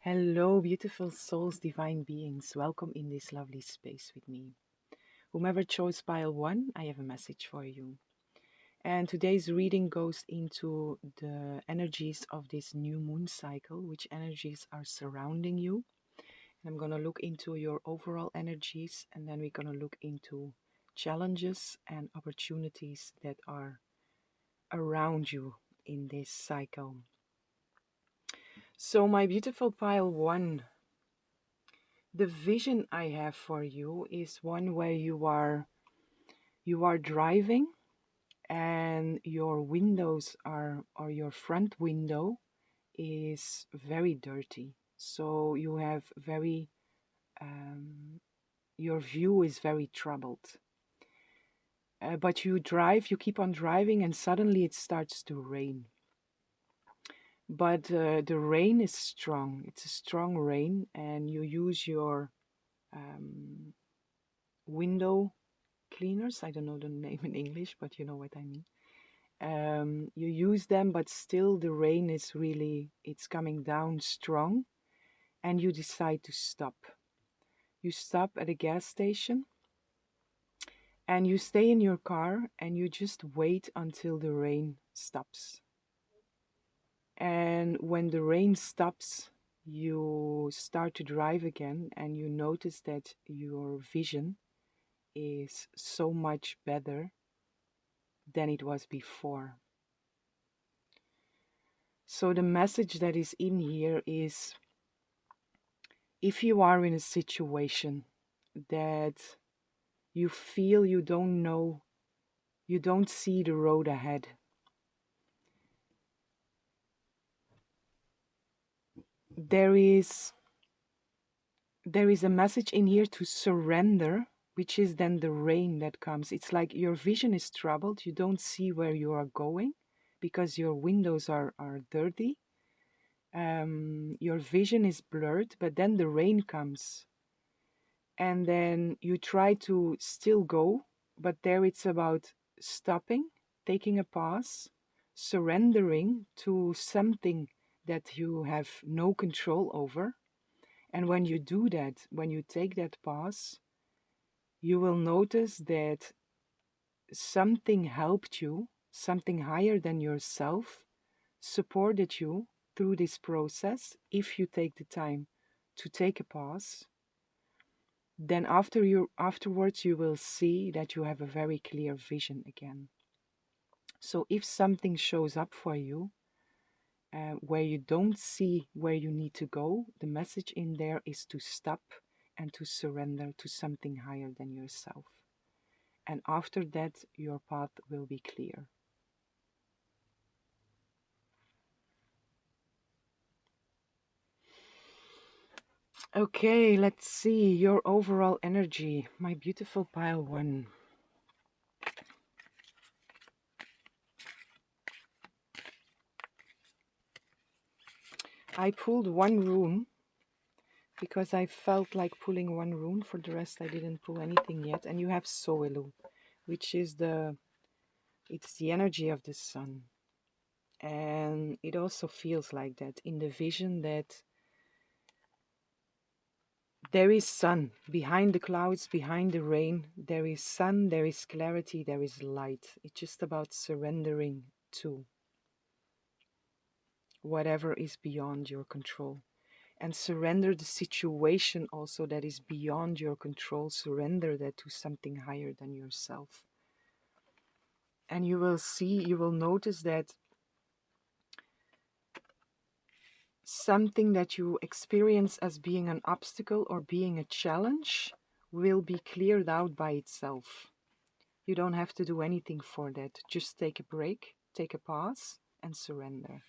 Hello, beautiful souls, divine beings. Welcome in this lovely space with me. Whomever chose pile one, I have a message for you. And today's reading goes into the energies of this new moon cycle, which energies are surrounding you. And I'm going to look into your overall energies, and then we're going to look into challenges and opportunities that are around you in this cycle. So, my beautiful pile one, the vision I have for you is one where you are driving and your windows are or your front window is very dirty. So you have very your view is very troubled. But you keep on driving, and suddenly it starts to rain. But the rain is strong. It's a strong rain, and you use your um, window cleaners. I don't know the name in English, but you know what I mean. You use them, but still the rain is it's coming down strong, and you decide to stop. You stop at a gas station and you stay in your car and you just wait until the rain stops. And when the rain stops, you start to drive again and you notice that your vision is so much better than it was before. So the message that is in here is, if you are in a situation that you feel you don't know, you don't see the road ahead, there is a message in here to surrender, which is then the rain that comes. It's like your vision is troubled, you don't see where you are going because your windows are dirty. Your vision is blurred, but then the rain comes and then you try to still go, but there it's about stopping, taking a pause, surrendering to something that you have no control over. And when you do that, when you take that pause, you will notice that something helped you, something higher than yourself supported you through this process. If you take the time to take a pause, then afterwards you will see that you have a very clear vision again. So if something shows up for you where you don't see where you need to go, the message in there is to stop and to surrender to something higher than yourself. And after that, your path will be clear. Okay, let's see your overall energy, my beautiful pile one. I pulled one rune because I felt like pulling one rune. For the rest, I didn't pull anything yet. And you have Soelu, which is it's the energy of the sun. And it also feels like that in the vision, that there is sun behind the clouds, behind the rain. There is sun, there is clarity, there is light. It's just about surrendering to whatever is beyond your control. And surrender the situation also that is beyond your control. Surrender that to something higher than yourself. And you will notice that something that you experience as being an obstacle or being a challenge will be cleared out by itself. You don't have to do anything for that. Just take a break, take a pause, and surrender.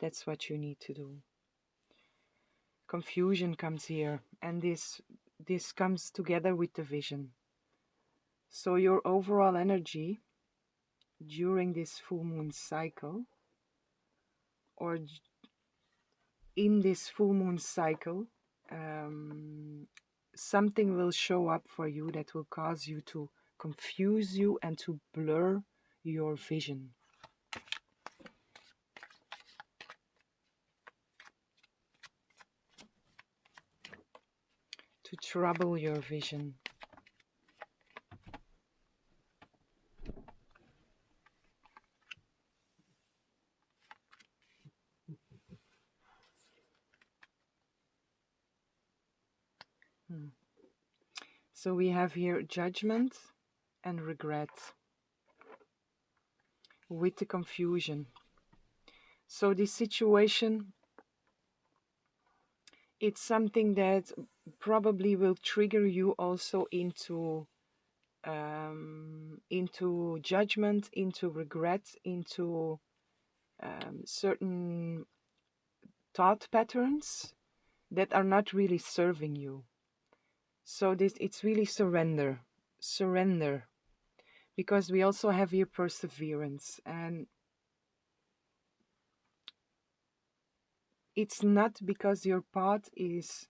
That's what you need to do. Confusion comes here, and this comes together with the vision. So your overall energy during this full moon cycle, or in this full moon cycle, something will show up for you that will cause you to confuse you and to blur your vision. to trouble your vision. So we have here judgment and regret with the confusion. So this situation, it's something that probably will trigger you also into judgment, into regret, into certain thought patterns that are not really serving you. So this, it's really surrender, because we also have here perseverance, and it's not because your path is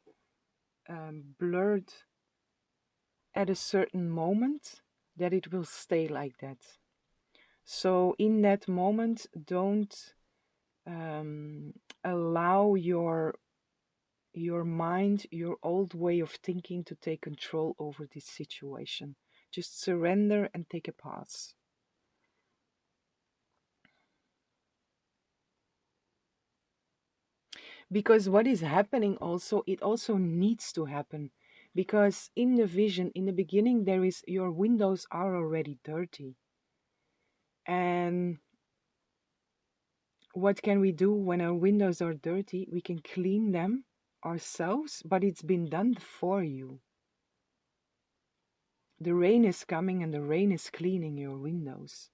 blurred at a certain moment that it will stay like that. So in that moment, don't allow your mind, your old way of thinking, to take control over this situation. Just surrender and take a pause. Because what is happening also, it also needs to happen. Because in the vision, in the beginning, there is, your windows are already dirty. And what can we do when our windows are dirty? We can clean them ourselves, but it's been done for you. The rain is coming and the rain is cleaning your windows.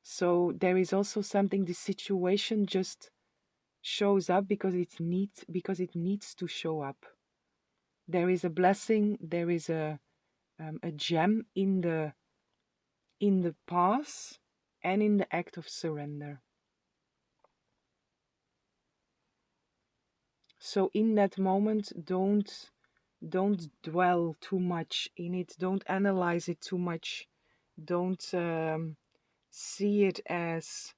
So there is also something, the situation just shows up because it needs to show up. There is a blessing, there is a gem in the pause and in the act of surrender. So in that moment, don't dwell too much in it. Don't analyze it too much. Don't see it as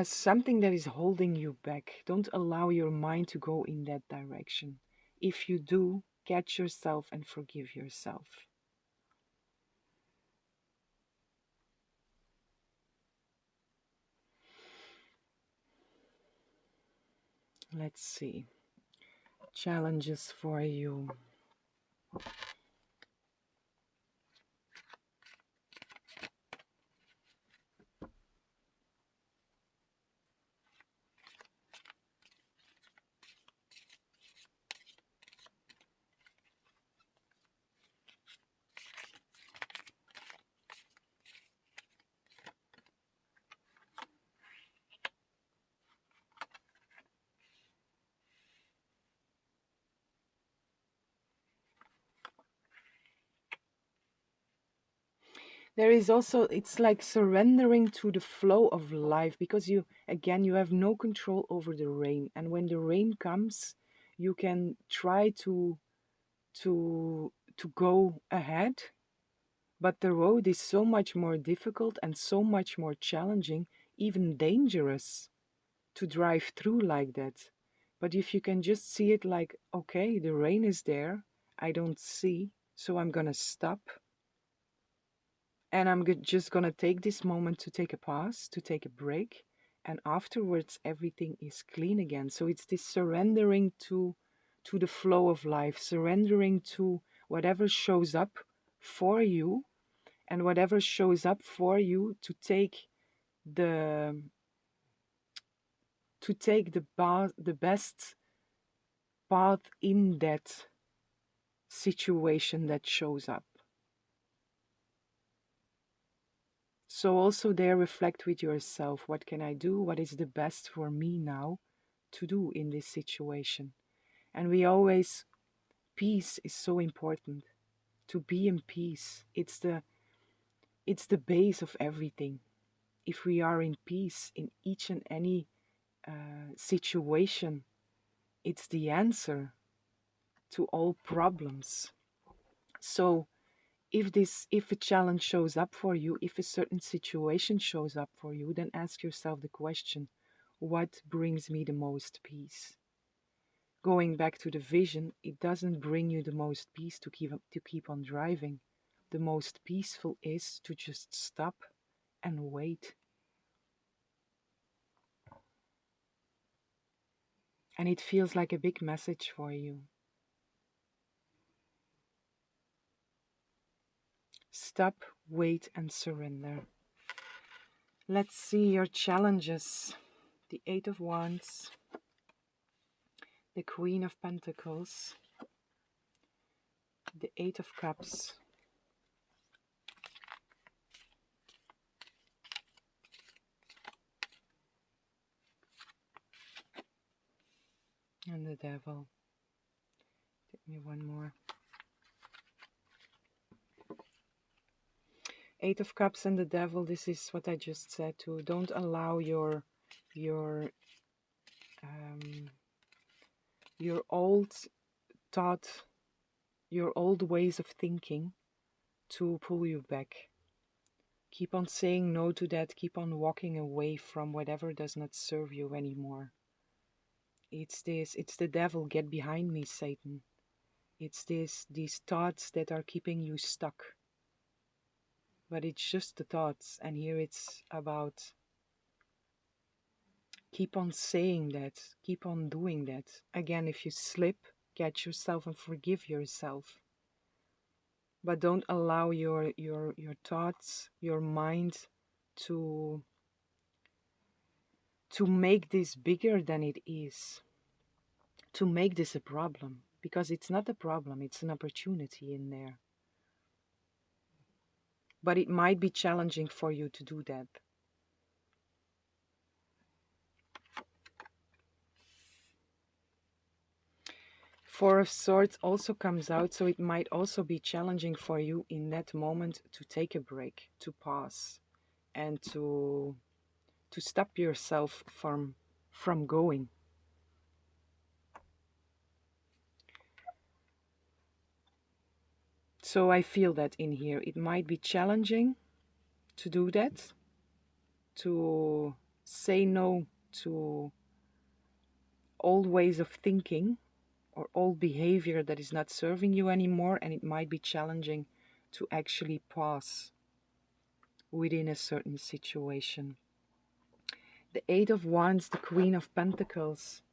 something that is holding you back. Don't allow your mind to go in that direction. If you do, catch yourself and forgive yourself. Let's see. Challenges for you. There is also, it's like surrendering to the flow of life, because you have no control over the rain. And when the rain comes, you can try to go ahead, but the road is so much more difficult and so much more challenging, even dangerous, to drive through like that. But if you can just see it like, okay, the rain is there, I don't see, so I'm gonna stop. And I'm just gonna take this moment to take a pause, to take a break, and afterwards everything is clean again. So it's this surrendering to the flow of life, surrendering to whatever shows up for you, and whatever shows up for you, to take the the best path in that situation that shows up. So also there, reflect with yourself, what can I do? What is the best for me now to do in this situation? And we always, peace is so important. To be in peace, it's the base of everything. If we are in peace in each and any situation, it's the answer to all problems. So if a challenge shows up for you, if a certain situation shows up for you, then ask yourself the question, what brings me the most peace? Going back to the vision, it doesn't bring you the most peace to keep on driving. The most peaceful is to just stop and wait. And it feels like a big message for you. Stop, wait, and surrender. Let's see your challenges. The Eight of Wands, the Queen of Pentacles, the Eight of Cups, and the Devil. Give me one more. Eight of Cups and the Devil, this is what I just said too. Don't allow your old thought, your old ways of thinking to pull you back. Keep on saying no to that. Keep on walking away from whatever does not serve you anymore. It's the devil. Get behind me, Satan. It's these thoughts that are keeping you stuck. But it's just the thoughts, and here it's about keep on saying that, keep on doing that. Again, if you slip, catch yourself and forgive yourself. But don't allow your thoughts, your mind to make this bigger than it is, to make this a problem, because it's not a problem, it's an opportunity in there. But it might be challenging for you to do that. Four of Swords also comes out, so it might also be challenging for you in that moment to take a break, to pause, and to stop yourself from going. So I feel that in here. It might be challenging to do that, to say no to old ways of thinking or old behavior that is not serving you anymore, and it might be challenging to actually pause within a certain situation. The Eight of Wands, the Queen of Pentacles.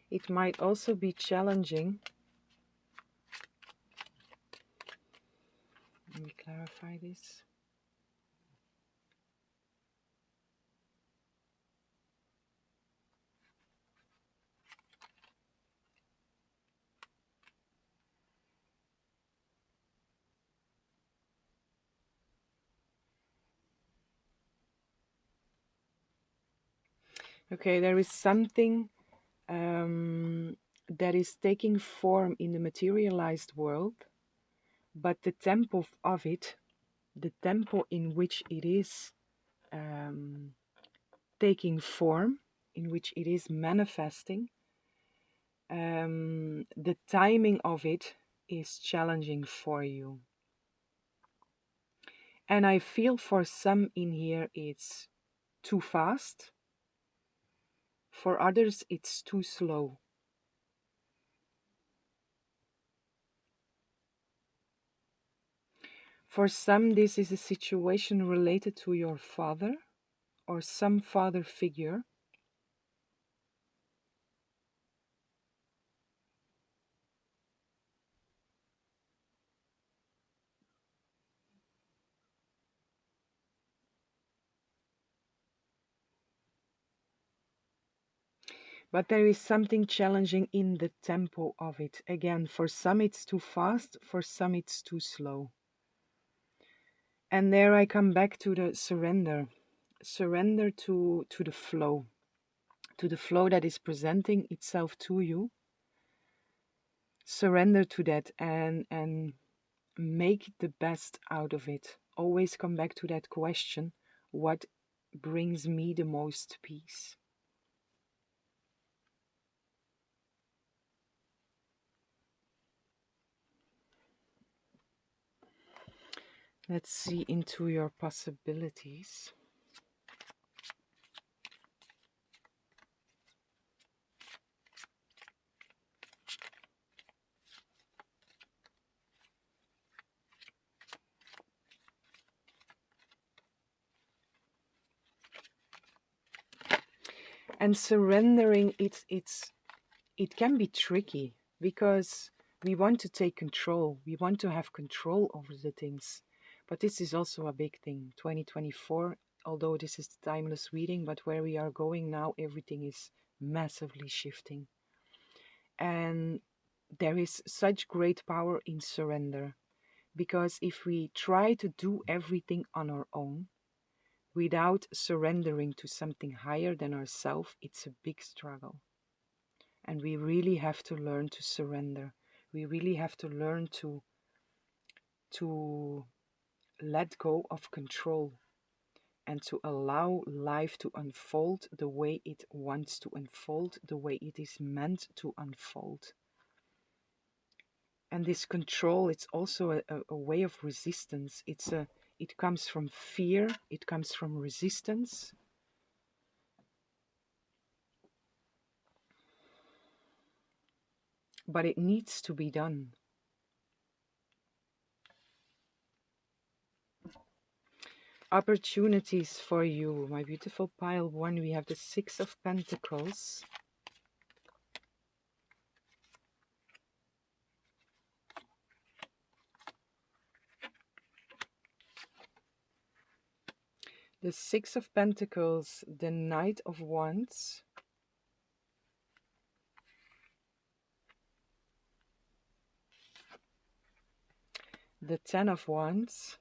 It might also be challenging. Let me clarify this. Okay, there is something that is taking form in the materialized world, but the tempo of it, the tempo in which it is taking form, in which it is manifesting, the timing of it is challenging for you. And I feel for some in here it's too fast. For others it's too slow. For some this is a situation related to your father or some father figure. But there is something challenging in the tempo of it. Again, for some it's too fast, for some it's too slow. And there I come back to the surrender. Surrender to the flow. To the flow that is presenting itself to you. Surrender to that and make the best out of it. Always come back to that question, what brings me the most peace? Let's see into your possibilities. And surrendering, it can be tricky because we want to take control. We want to have control over the things. But this is also a big thing. 2024, although this is the timeless reading, but where we are going now, everything is massively shifting. And there is such great power in surrender. Because if we try to do everything on our own, without surrendering to something higher than ourselves, it's a big struggle. And we really have to learn to surrender. We really have to learn to let go of control and to allow life to unfold the way it wants to unfold, the way it is meant to unfold. And this control, it's also a way of resistance. It comes from fear, it comes from resistance. But it needs to be done. Opportunities for you. My beautiful pile one, we have the Six of Pentacles. The Six of Pentacles, the Knight of Wands, the Ten of Wands,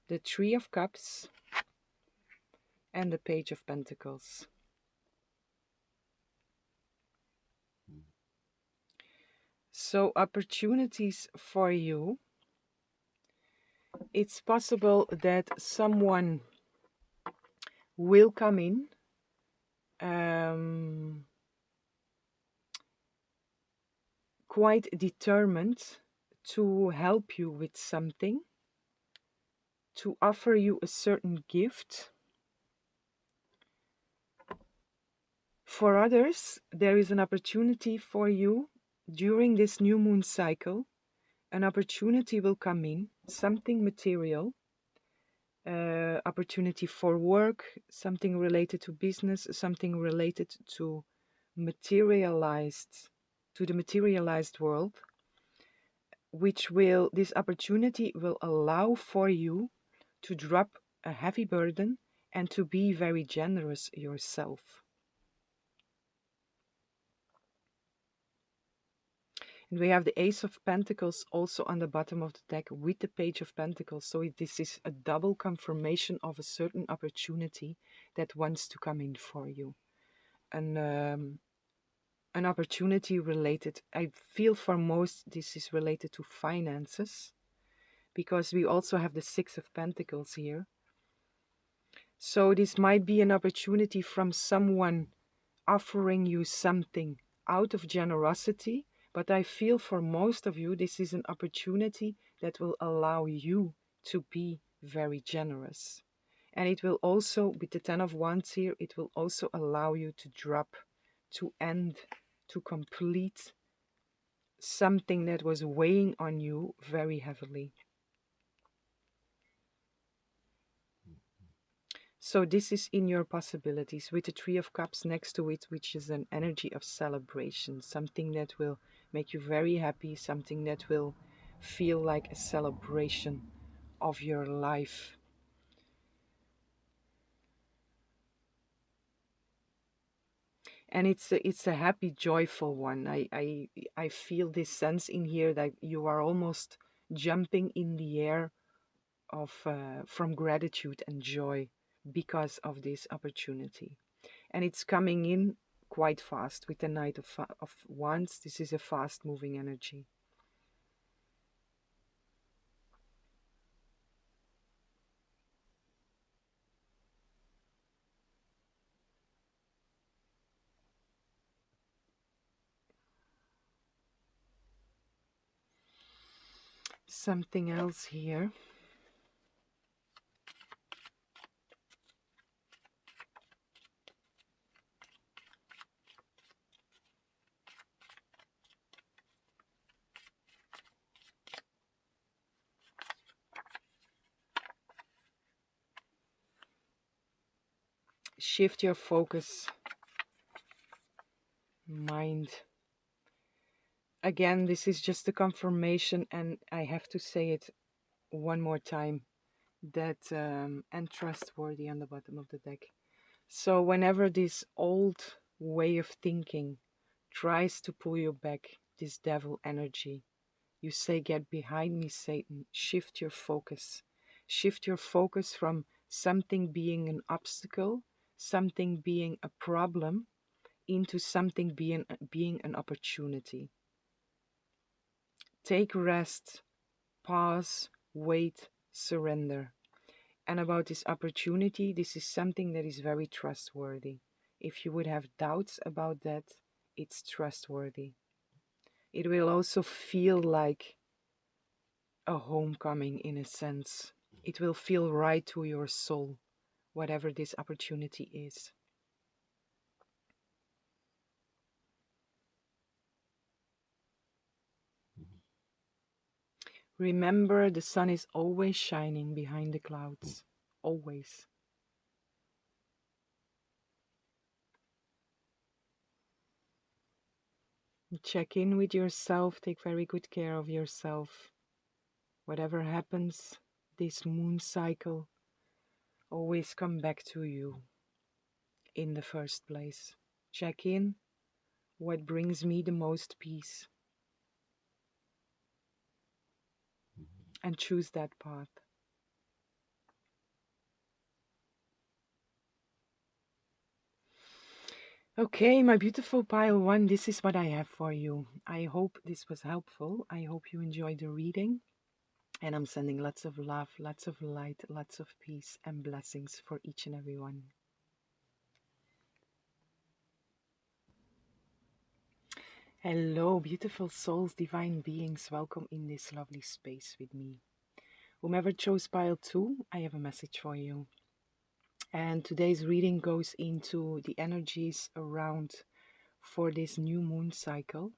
the Three of Cups, and the Page of Pentacles. So opportunities for you. It's possible that someone will come in quite determined to help you with something, to offer you a certain gift. For others, there is an opportunity for you during this new moon cycle. An opportunity will come in, something material, opportunity for work, something related to business, something related to the materialized world, this opportunity will allow for you to drop a heavy burden and to be very generous yourself. And we have the Ace of Pentacles also on the bottom of the deck with the Page of Pentacles. So this is a double confirmation of a certain opportunity that wants to come in for you. An opportunity related, I feel for most this is related to finances, because we also have the Six of Pentacles here. So this might be an opportunity from someone offering you something out of generosity, but I feel for most of you this is an opportunity that will allow you to be very generous. And it will also, with the Ten of Wands here, it will also allow you to drop, to end, to complete something that was weighing on you very heavily. So this is in your possibilities with the Three of Cups next to it, which is an energy of celebration, something that will make you very happy, something that will feel like a celebration of your life. And it's a happy, joyful one. I feel this sense in here that you are almost jumping in the air of from gratitude and joy because of this opportunity. And it's coming in quite fast with the Knight of Wands. This is a fast moving energy. something else here. Shift your focus, mind. Again, this is just a confirmation, and I have to say it one more time, that and trustworthy on the bottom of the deck. So whenever this old way of thinking tries to pull you back, this devil energy, you say, get behind me, Satan. Shift your focus. Shift your focus from something being an obstacle, something being a problem, into something being an opportunity. Take rest, pause, wait, surrender. And about this opportunity, this is something that is very trustworthy. If you would have doubts about that, it's trustworthy. It will also feel like a homecoming in a sense. It will feel right to your soul, whatever this opportunity is. Remember, the sun is always shining behind the clouds. Always. Check in with yourself. Take very good care of yourself. Whatever happens, this moon cycle always come back to you in the first place. Check in. What brings me the most peace? And choose that path. Okay, my beautiful pile one, this is what I have for you. I hope this was helpful. I hope you enjoyed the reading. And I'm sending lots of love, lots of light, lots of peace and blessings for each and every one. Hello, beautiful souls, divine beings. Welcome in this lovely space with me. Whomever chose pile 2, I have a message for you. And today's reading goes into the energies around for this new moon cycle.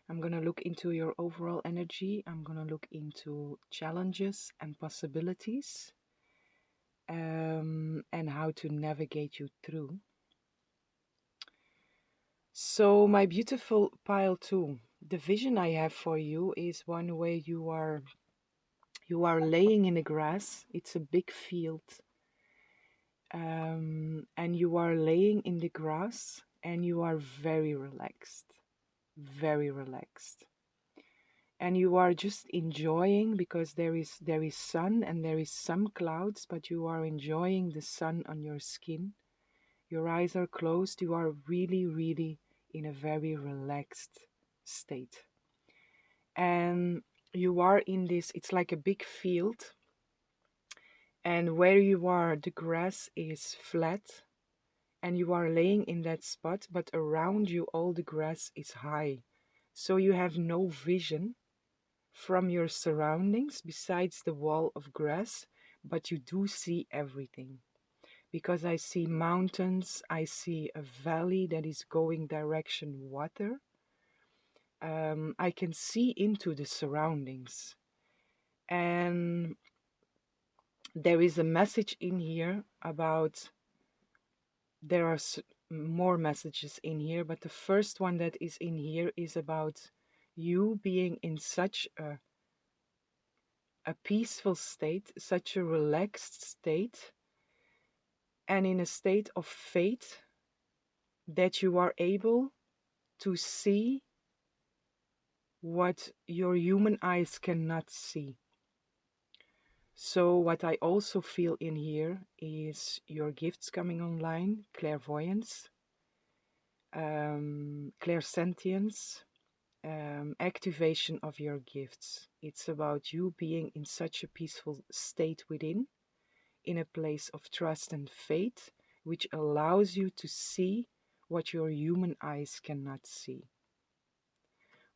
I'm going to look into your overall energy. I'm going to look into challenges and possibilities, and how to navigate you through. So, my beautiful pile 2, the vision I have for you is one where you are laying in the grass. It's a big field. And you are laying in the grass and you are very relaxed, very relaxed. And you are just enjoying, because there is sun and there is some clouds, but you are enjoying the sun on your skin. Your eyes are closed. You are really, really in a very relaxed state. And you are in this, it's like a big field. And where you are, the grass is flat and you are laying in that spot, but around you all the grass is high. So you have no vision from your surroundings besides the wall of grass, but you do see everything. Because I see mountains, I see a valley that is going direction water. I can see into the surroundings. And there is a message in here about, there are more messages in here, but the first one that is in here is about you being in such a peaceful state, such a relaxed state, and in a state of faith that you are able to see what your human eyes cannot see. So what I also feel in here is your gifts coming online, clairvoyance, clairsentience, activation of your gifts. It's about you being in such a peaceful state within, in a place of trust and faith, which allows you to see what your human eyes cannot see.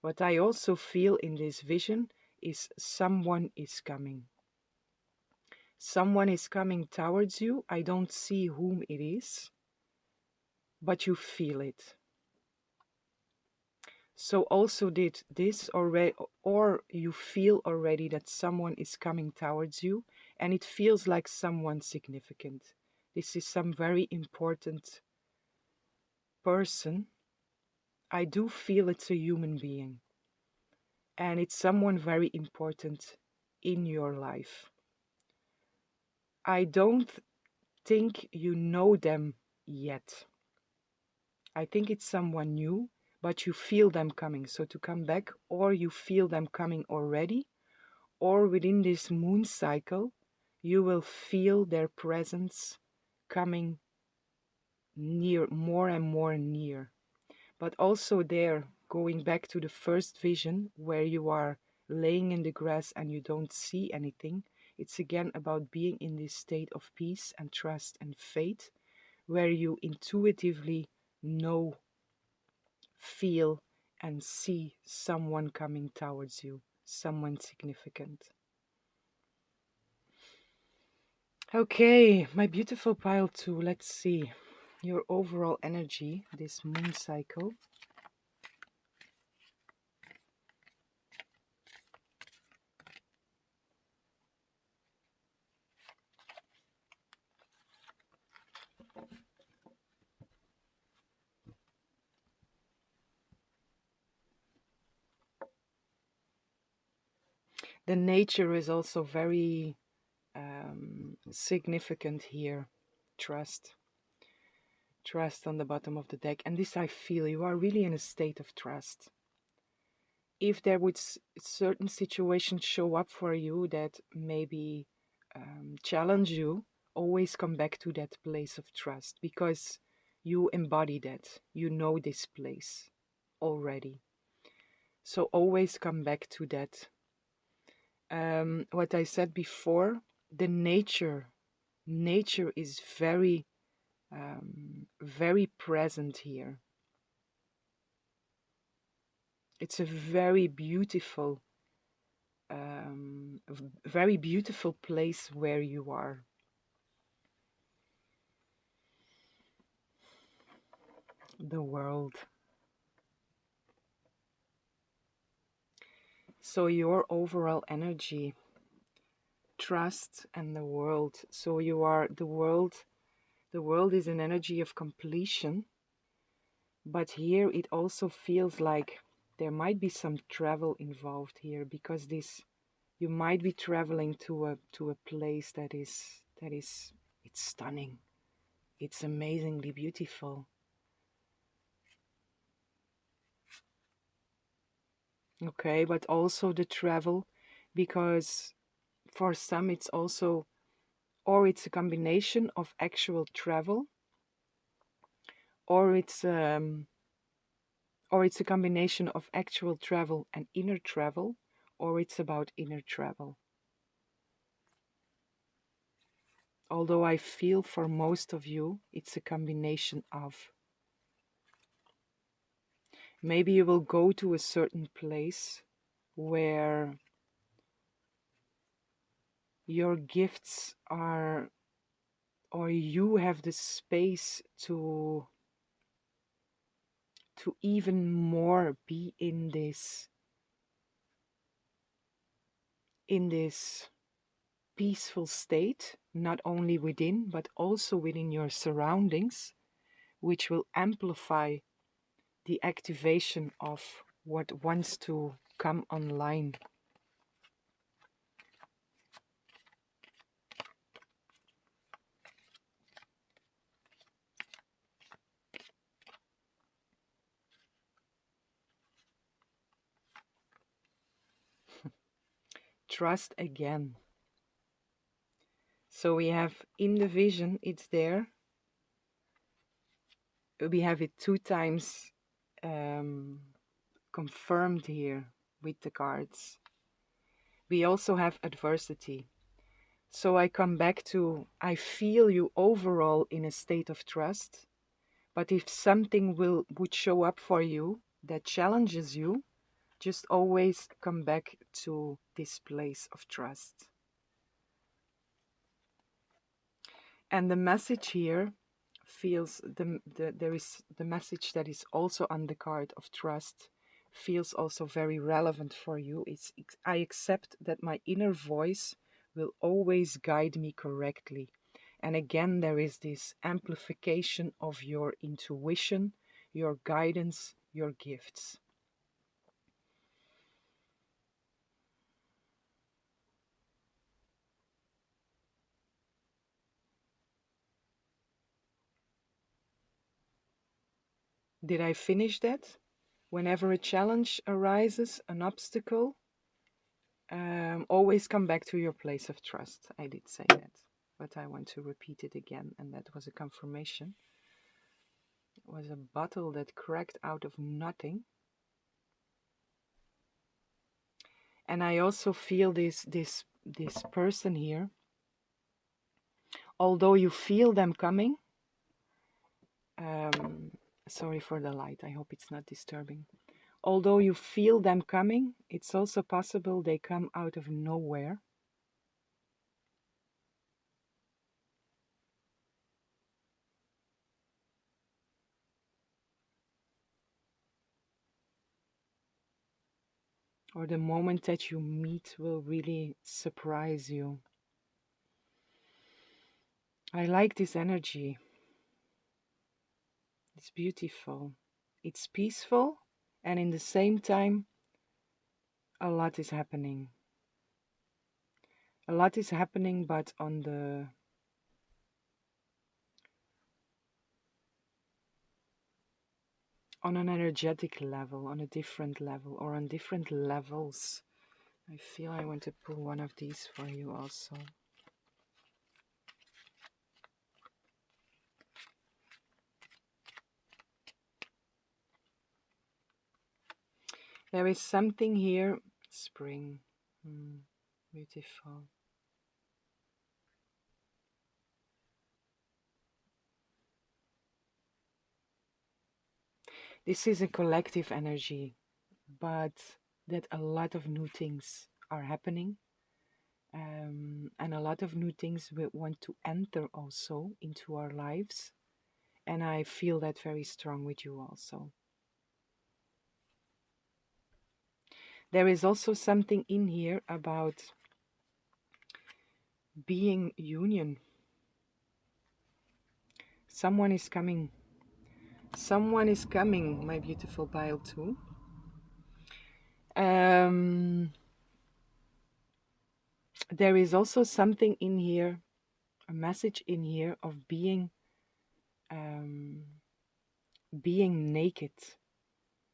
What I also feel in this vision is someone is coming. Someone is coming towards you. I don't see whom it is, but you feel it. So also did this already, or you feel already that someone is coming towards you and it feels like someone significant. This is some very important person. I do feel it's a human being and it's someone very important in your life. I don't think you know them yet. I think it's someone new, but you feel them coming. So to come back, or you feel them coming already, or within this moon cycle, you will feel their presence coming near, more and more near. But also there, going back to the first vision where you are laying in the grass and you don't see anything, it's again about being in this state of peace and trust and faith, where you intuitively know, feel, and see someone coming towards you, someone significant. Okay, my beautiful pile 2, let's see your overall energy this moon cycle. The nature is also very significant here. Trust. Trust on the bottom of the deck. And this I feel, you are really in a state of trust. If there would certain situations show up for you that maybe challenge you, always come back to that place of trust, because you embody that. You know this place already. So always come back to that. What I said before, the nature is very very present here. It's a very beautiful place where you are. The world. So your overall energy, trust, and the world. So you are the world. The world is an energy of completion, but here it also feels like there might be some travel involved here, because this, you might be traveling to a place that is it's stunning. It's amazingly beautiful. Okay, but also the travel, because for some it's also, or it's a combination of actual travel, or it's a combination of actual travel and inner travel, or it's about inner travel. Although I feel for most of you it's a combination of. Maybe you will go to a certain place where your gifts are, or you have the space to even more be in this peaceful state, not only within but also within your surroundings, which will amplify the activation of what wants to come online. Trust again. So we have in the vision, it's there. We have it 2 times confirmed here with the cards. We also have adversity. So I come back to, I feel you overall in a state of trust, but if something would show up for you that challenges you, Just always come back to this place of trust. And the message here feels there is the message that is also on the card of trust feels also very relevant for you. I accept that my inner voice will always guide me correctly. And again, there is this amplification of your intuition, your guidance, your gifts. Did I finish that? Whenever a challenge arises, an obstacle, always come back to your place of trust. I did say that, but I want to repeat it again, and that was a confirmation. It was a bottle that cracked out of nothing. And I also feel this person here, although you feel them coming, sorry for the light, I hope it's not disturbing. Although you feel them coming, it's also possible they come out of nowhere. Or the moment that you meet will really surprise you. I like this energy. It's beautiful. It's peaceful, and in the same time, a lot is happening. A lot is happening, but on an energetic level, on a different level, or on different levels. I feel I want to pull one of these for you also. There is something here. Spring. Beautiful. This is a collective energy, but that a lot of new things are happening. And a lot of new things we want to enter also into our lives. And I feel that very strong with you also. There is also something in here about being union. Someone is coming. Someone is coming, my beautiful pile too. There is also something in here, a message in here of um, being naked.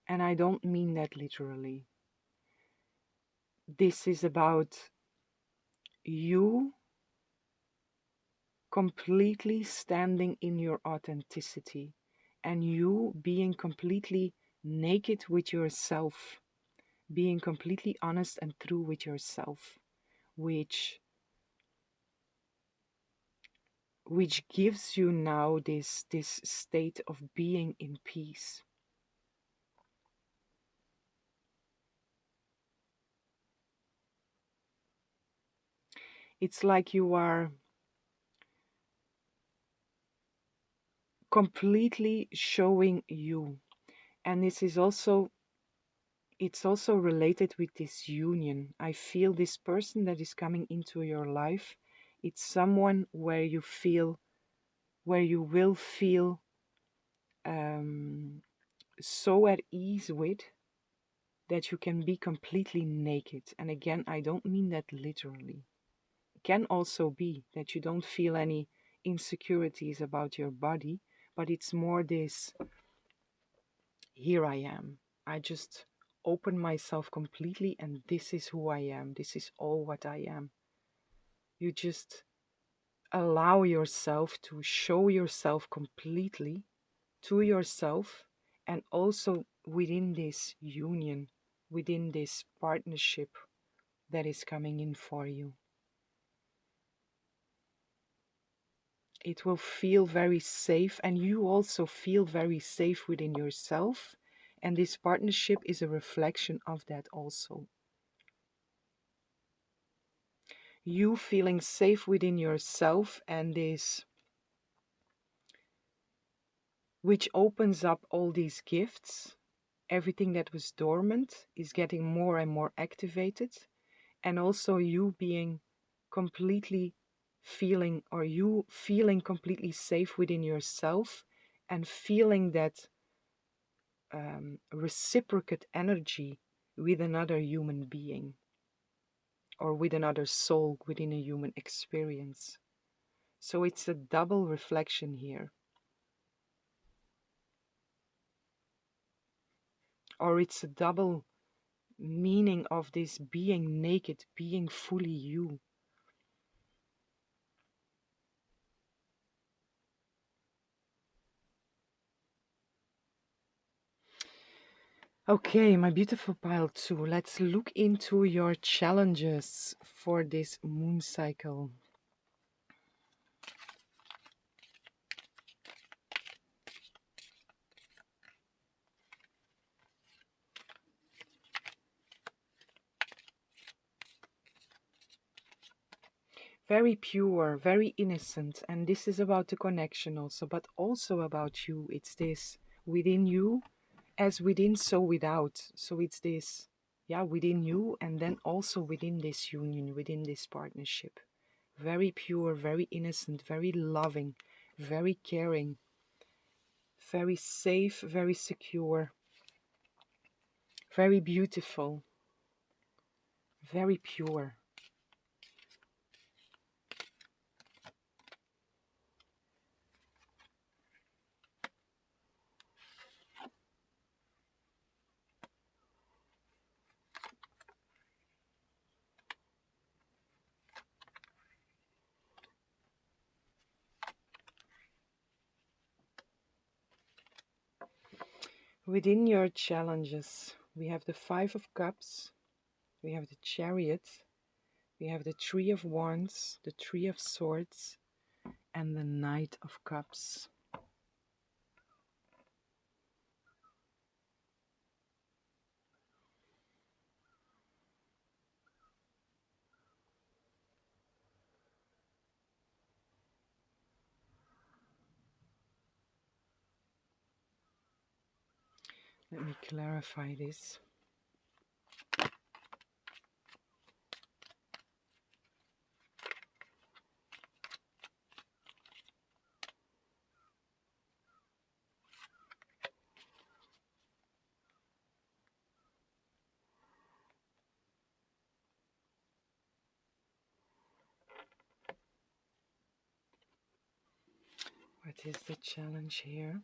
And I don't mean that literally. This is about you completely standing in your authenticity and you being completely naked with yourself, being completely honest and true with yourself, which gives you now this state of being in peace. It's like you are completely showing you. And this is also, it's also related with this union. I feel this person that is coming into your life, it's someone where you feel, where you will feel so at ease with that you can be completely naked. And again, I don't mean that literally. It can also be that you don't feel any insecurities about your body, but it's more this, here I am. I just open myself completely and this is who I am. This is all what I am. You just allow yourself to show yourself completely to yourself and also within this union, within this partnership that is coming in for you. It will feel very safe and you also feel very safe within yourself And this partnership is a reflection of that also. You feeling safe within yourself, and this, which opens up all these gifts. Everything that was dormant is getting more and more activated. And also you being completely feeling, or you feeling completely safe within yourself, and feeling that reciprocate energy with another human being, or with another soul within a human experience. So it's a double reflection here. Or it's a double meaning of this being naked, being fully you. Okay, my beautiful pile 2, let's look into your challenges for this moon cycle. Very pure, very innocent, and this is about the connection also, but also about you. It's this within you, as within, so without. So it's this, yeah, within you, and then also within this union, within this partnership. Very pure, very innocent, very loving, very caring, very safe, very secure, very beautiful, very pure. Within your challenges, we have the Five of Cups, we have the Chariot, we have the Three of Wands, the Three of Swords, and the Knight of Cups. Let me clarify this. What is the challenge here?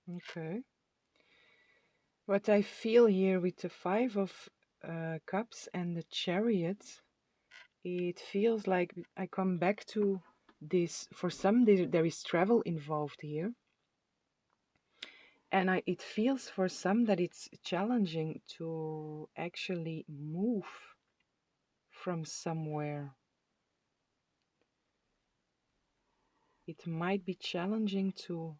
Okay. What I feel here with the Five of Cups and the Chariot, it feels like I come back to this. For some, there is travel involved here. And it feels for some that it's challenging to actually move from somewhere. It might be challenging to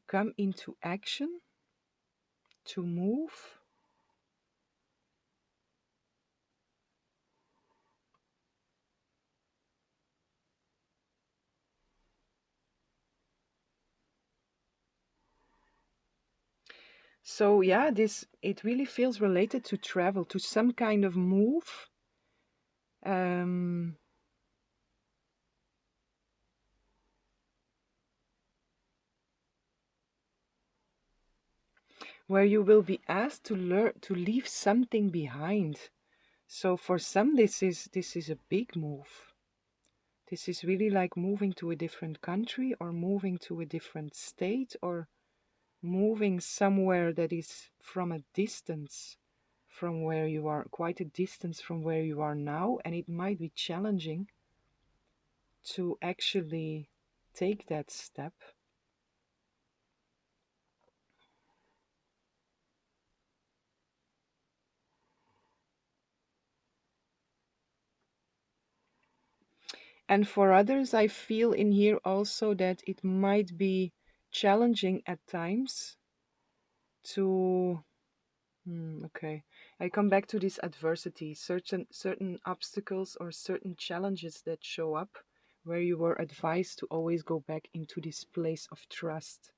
come into action, to move. So yeah, it really feels related to travel, to some kind of move. Um, where you will be asked to learn to leave something behind. So for some, this is a big move. This is really like moving to a different country, or moving to a different state, or moving somewhere that is from a distance from where you are, quite a distance from where you are now, and it might be challenging to actually take that step. And for others, I feel in here also that it might be challenging at times to okay. I come back to this adversity, certain obstacles or certain challenges that show up where you were advised to always go back into this place of trust.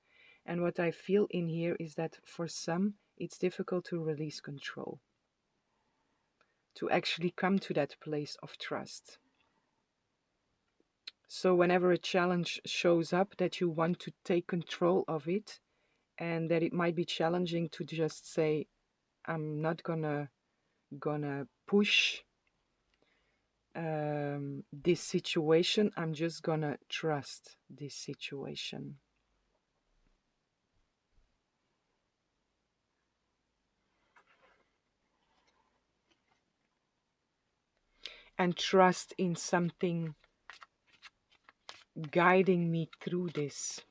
And what I feel in here is that for some, it's difficult to release control, to actually come to that place of trust. So whenever a challenge shows up, that you want to take control of it, and that it might be challenging to just say, I'm not gonna push this situation. I'm just gonna trust this situation. And trust in something guiding me through this.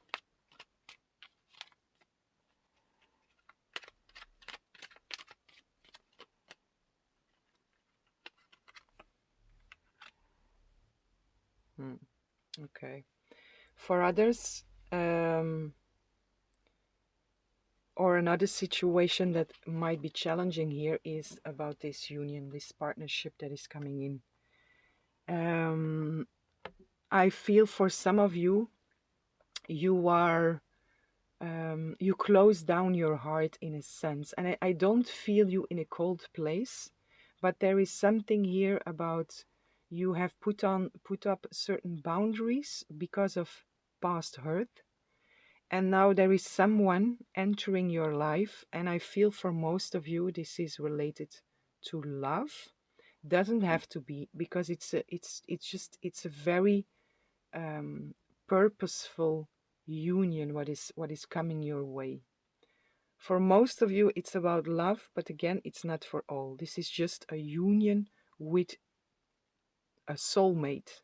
Okay. For others, or another situation that might be challenging here is about this union, this partnership that is coming in. I feel for some of you, you are you close down your heart in a sense, and I don't feel you in a cold place, but there is something here about you have put up certain boundaries because of past hurt, and now there is someone entering your life, and I feel for most of you this is related to love. Doesn't have to be, because it's a very um, purposeful union what is coming your way. For most of you it's about love, but again, it's not for all. This is just a union with a soulmate,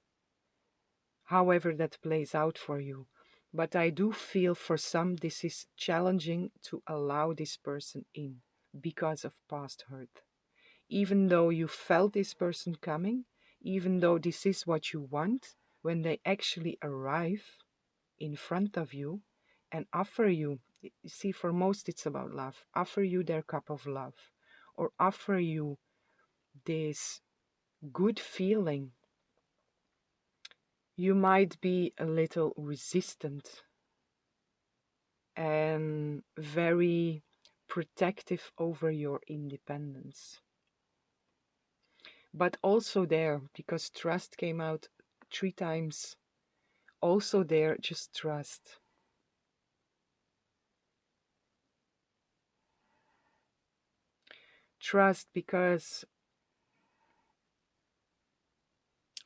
however that plays out for you. But I do feel for some this is challenging to allow this person in because of past hurt. Even though you felt this person coming, even though this is what you want, when they actually arrive in front of you and offer you, see, for most it's about love, offer you their cup of love, or offer you this good feeling, you might be a little resistant and very protective over your independence. But also there, because trust came out 3 times, also there, just trust. Trust, because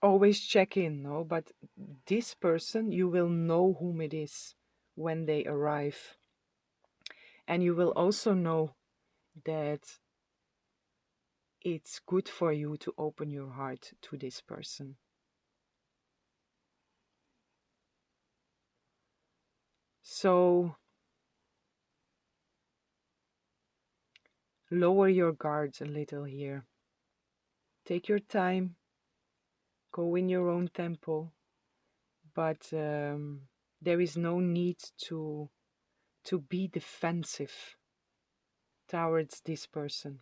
always check in, no? But this person, you will know whom it is when they arrive. And you will also know that it's good for you to open your heart to this person. So lower your guards a little here. Take your time, go in your own tempo, but there is no need to be defensive towards this person.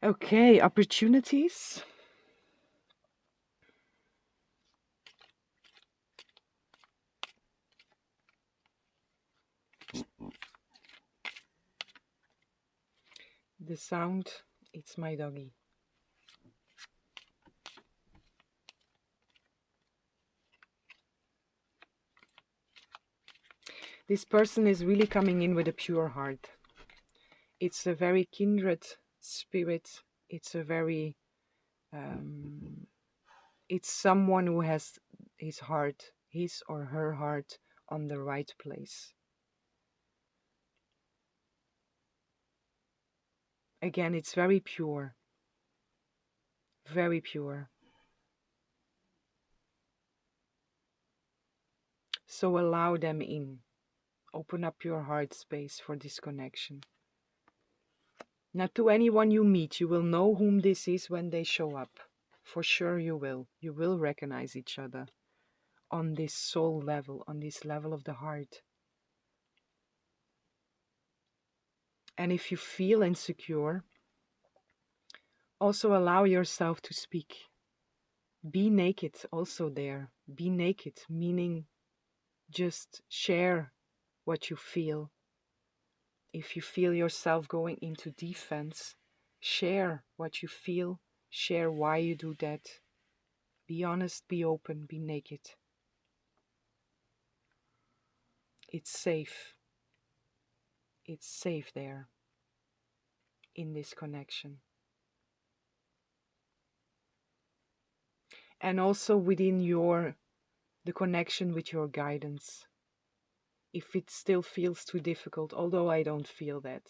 Okay, opportunities. The sound, it's my doggy. This person is really coming in with a pure heart. It's a very kindred spirit. It's a very, it's someone who has his heart, his or her heart, on the right place. Again, it's very pure. Very pure. So allow them in. Open up your heart space for this connection. Now, to anyone you meet, you will know whom this is when they show up. For sure you will. You will recognize each other on this soul level, on this level of the heart. And if you feel insecure, also allow yourself to speak. Be naked also there. Be naked, meaning just share what you feel. If you feel yourself going into defense, share what you feel, share why you do that. Be honest, be open, be naked. It's safe. It's safe there in this connection. And also within the connection with your guidance. If it still feels too difficult, although I don't feel that,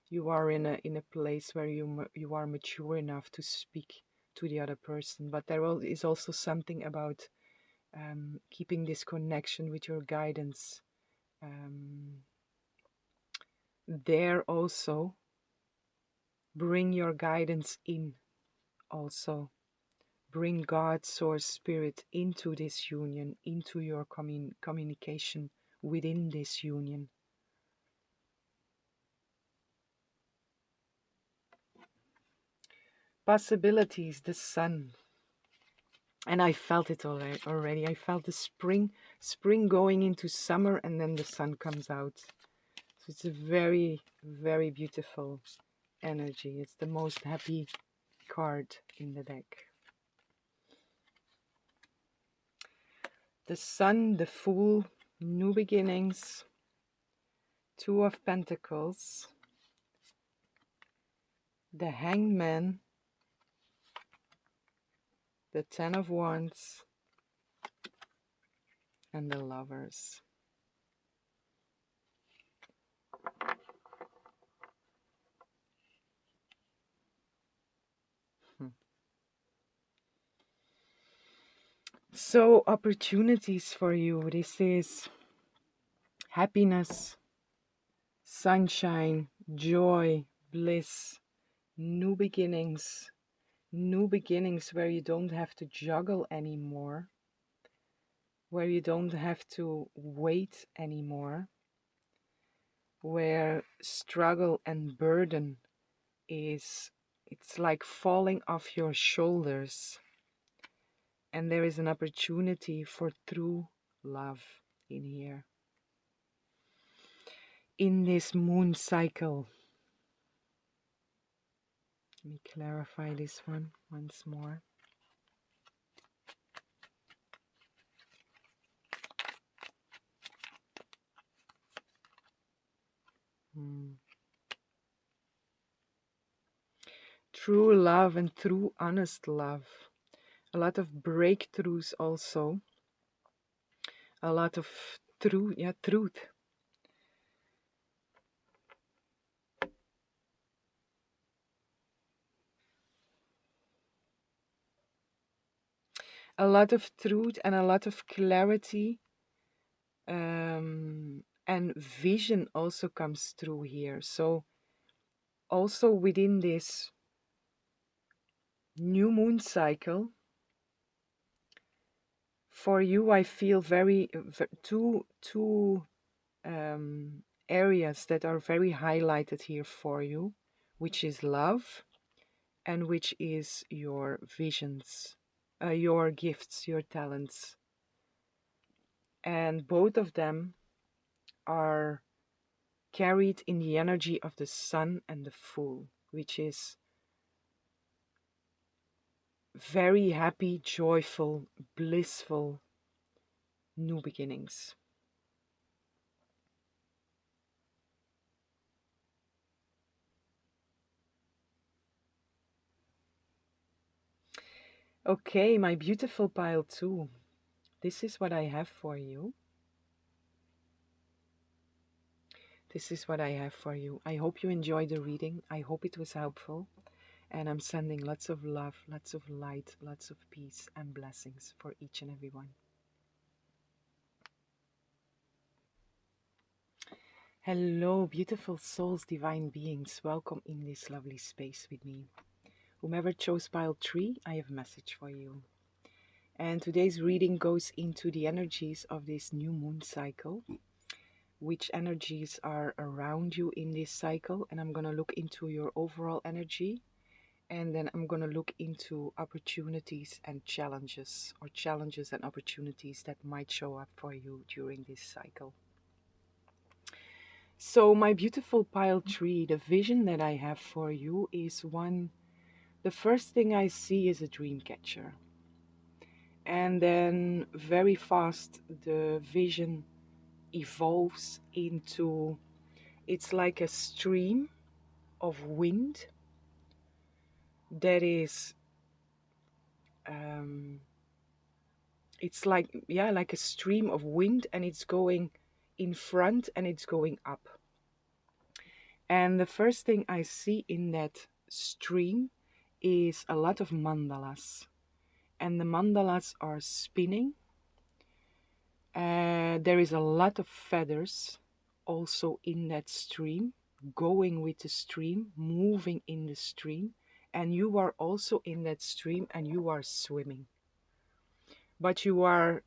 you are in a place where you are mature enough to speak to the other person. But there is also something about keeping this connection with your guidance there also. Bring your guidance in also. Bring God, Source, Spirit into this union, into your communication within this union. Possibilities, the sun. And I felt it already. I felt the spring going into summer, and then the sun comes out. So it's a very, very beautiful energy. It's the most happy card in the deck. The sun, the Fool, new beginnings, Two of Pentacles, the Hangman, the Ten of Wands, and the Lovers. So, opportunities for you. This is happiness, sunshine, joy, bliss, new beginnings where you don't have to juggle anymore, where you don't have to wait anymore, where struggle and burden it's like falling off your shoulders, and there is an opportunity for true love in here. In this moon cycle, let me clarify this one once more. True love and true honest love. A lot of breakthroughs also. A lot of truth. A lot of truth and a lot of clarity. And vision also comes through here. So also within this new moon cycle, for you, I feel two areas that are very highlighted here for you, which is love and which is your visions, your gifts, your talents. And both of them are carried in the energy of the Sun and the Fool, which is very happy, joyful, blissful new beginnings. Okay, my beautiful pile 2. This is what I have for you. This is what I have for you. I hope you enjoyed the reading. I hope it was helpful. And I'm sending lots of love, lots of light, lots of peace and blessings for each and every one. Hello, beautiful souls, divine beings. Welcome in this lovely space with me. Whomever chose pile 3, I have a message for you. And today's reading goes into the energies of this new moon cycle, which energies are around you in this cycle. And I'm going to look into your overall energy. And then I'm going to look into opportunities and challenges, or challenges and opportunities that might show up for you during this cycle. So, my beautiful pile 3, the vision that I have for you is one. The first thing I see is a dream catcher. And then very fast, the vision evolves into it's like a stream of wind that is, it's like, yeah, like a stream of wind, and it's going in front and it's going up. And the first thing I see in that stream is a lot of mandalas. And the mandalas are spinning. There is a lot of feathers also in that stream, going with the stream, moving in the stream. And you are also in that stream and you are swimming. But you are,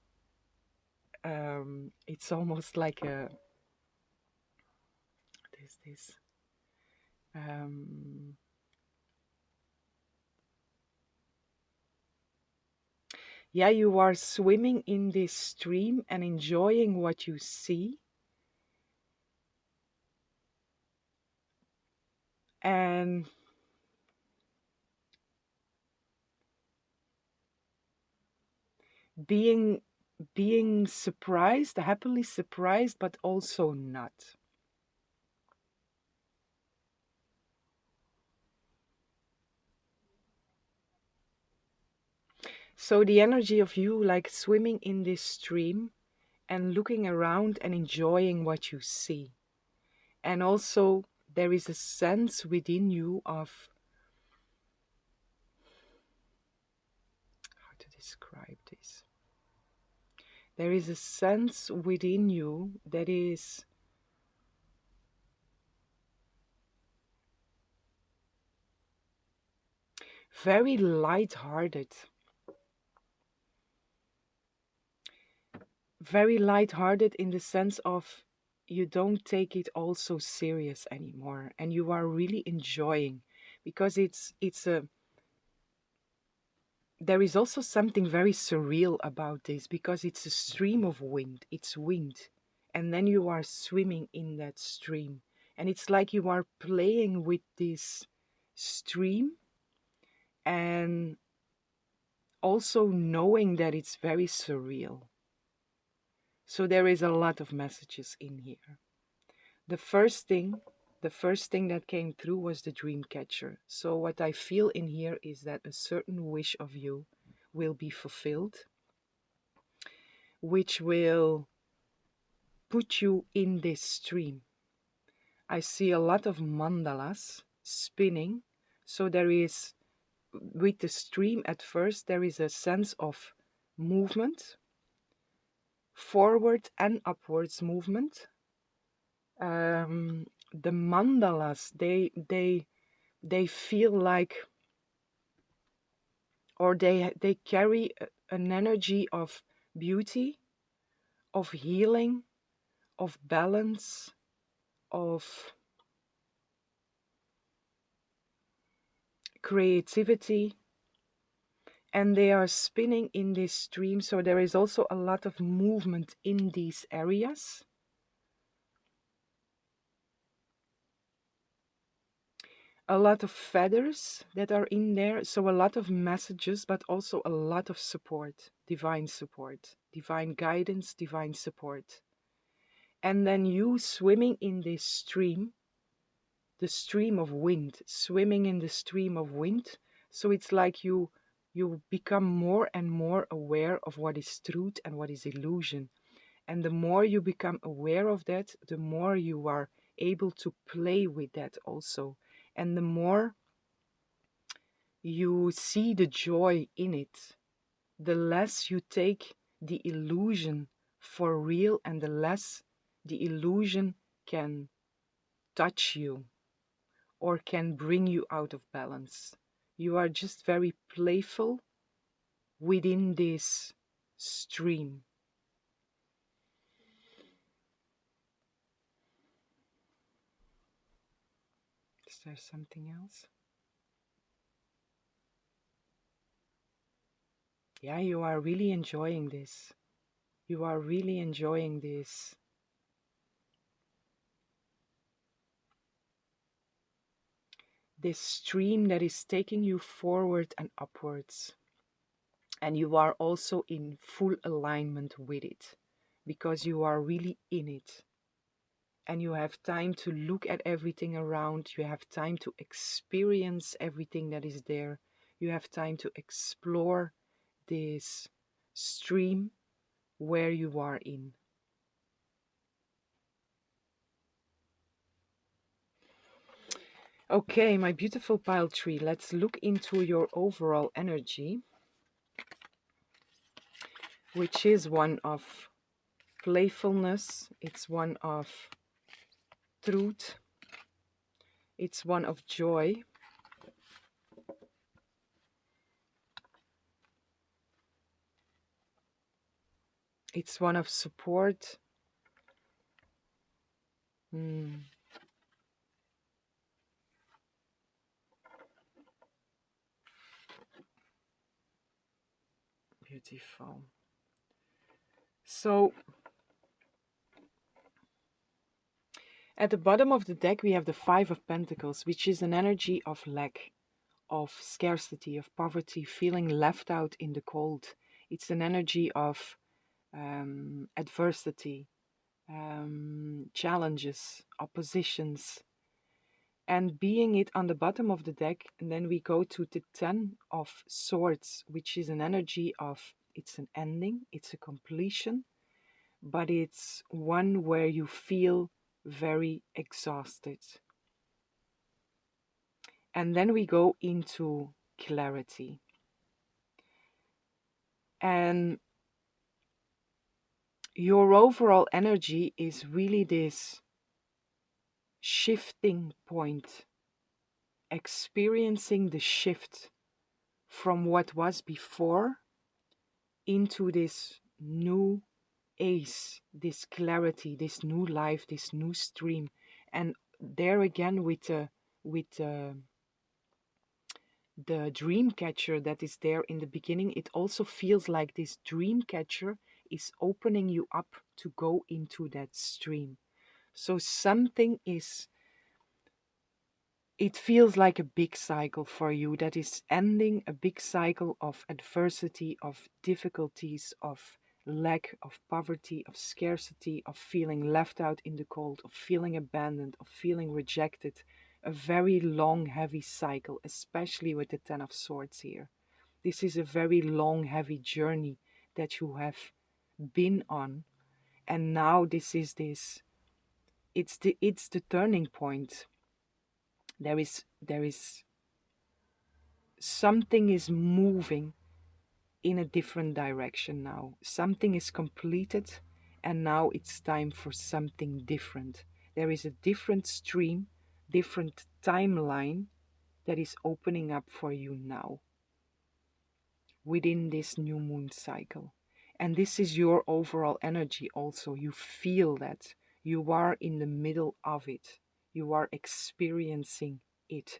it's almost like a, what is this? Yeah, you are swimming in this stream and enjoying what you see. And being surprised, happily surprised, but also not. So the energy of you like swimming in this stream and looking around and enjoying what you see. And also there is a sense within you of, how to describe this? There is a sense within you that is very light-hearted. Very light-hearted in the sense of you don't take it all so serious anymore, and you are really enjoying, because it's a, there is also something very surreal about this, because it's a stream of wind, it's wind, and then you are swimming in that stream, and it's like you are playing with this stream, and also knowing that it's very surreal. So there is a lot of messages in here. The first thing that came through was the dream catcher. So what I feel in here is that a certain wish of you will be fulfilled, which will put you in this stream. I see a lot of mandalas spinning. So there is, with the stream at first, there is a sense of movement, forward and upwards movement. The mandalas, they feel like, or they carry an energy of beauty, of healing, of balance, of creativity, and they are spinning in this stream. So there is also a lot of movement in these areas. A lot of feathers that are in there, so a lot of messages, but also a lot of support, divine guidance, divine support. And then you swimming in this stream, the stream of wind, swimming in the stream of wind. So it's like you become more and more aware of what is truth and what is illusion. And the more you become aware of that, the more you are able to play with that also. And the more you see the joy in it, the less you take the illusion for real, and the less the illusion can touch you or can bring you out of balance. You are just very playful within this stream. Is there something else? Yeah, you are really enjoying this. You are really enjoying this stream that is taking you forward and upwards. And you are also in full alignment with it because you are really in it. And you have time to look at everything around. You have time to experience everything that is there. You have time to explore this stream where you are in. Okay, my beautiful pile tree, let's look into your overall energy, which is one of playfulness, it's one of truth, it's one of joy, it's one of support. Beautiful. So at the bottom of the deck we have the Five of Pentacles, which is an energy of lack, of scarcity, of poverty, feeling left out in the cold. It's an energy of adversity, challenges, oppositions, and being it on the bottom of the deck. And then we go to the Ten of Swords, which is an energy of, it's an ending, it's a completion, but it's one where you feel very exhausted. And then we go into clarity. And your overall energy is really this shifting point, experiencing the shift from what was before into this new ace, this clarity, this new life, this new stream. And there again with the dream catcher that is there in the beginning, it also feels like this dream catcher is opening you up to go into that stream. So something is, it feels like a big cycle for you that is ending, a big cycle of adversity, of difficulties, of lack, of poverty, of scarcity, of feeling left out in the cold, of feeling abandoned, of feeling rejected. A very long, heavy cycle, especially with the Ten of Swords here. This is a very long, heavy journey that you have been on. And now this is this, it's the turning point. There is something is moving in a different direction now. Something is completed and now it's time for something different. There is a different stream, different timeline that is opening up for you now within this new moon cycle. And this is your overall energy also. You feel that you are in the middle of it. You are experiencing it.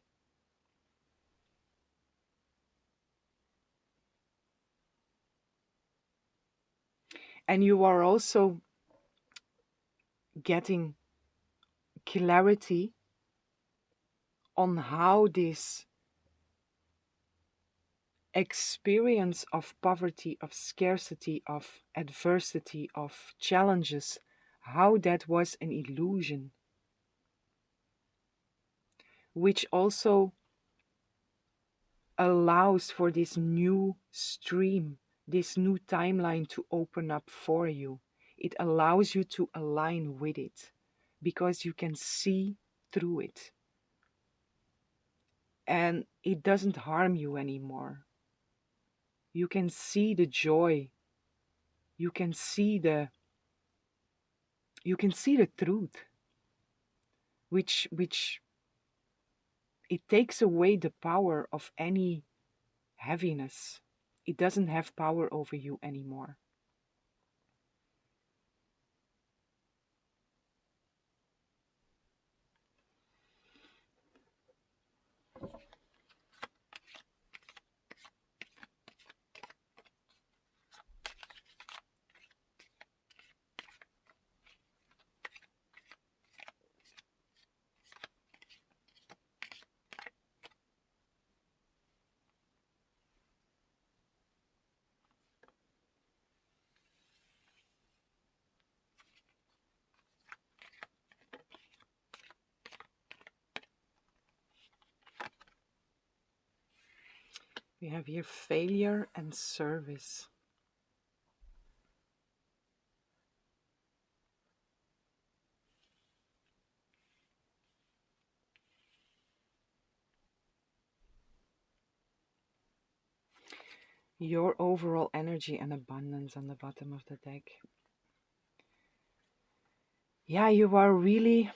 And you are also getting clarity on how this experience of poverty, of scarcity, of adversity, of challenges, how that was an illusion, which also allows for this new stream, this new timeline to open up for you. It allows you to align with it because you can see through it. And it doesn't harm you anymore. You can see the joy. You can see the truth. which it takes away the power of any heaviness. It doesn't have power over you anymore. We have here failure and service. Your overall energy and abundance on the bottom of the deck. Yeah, you are really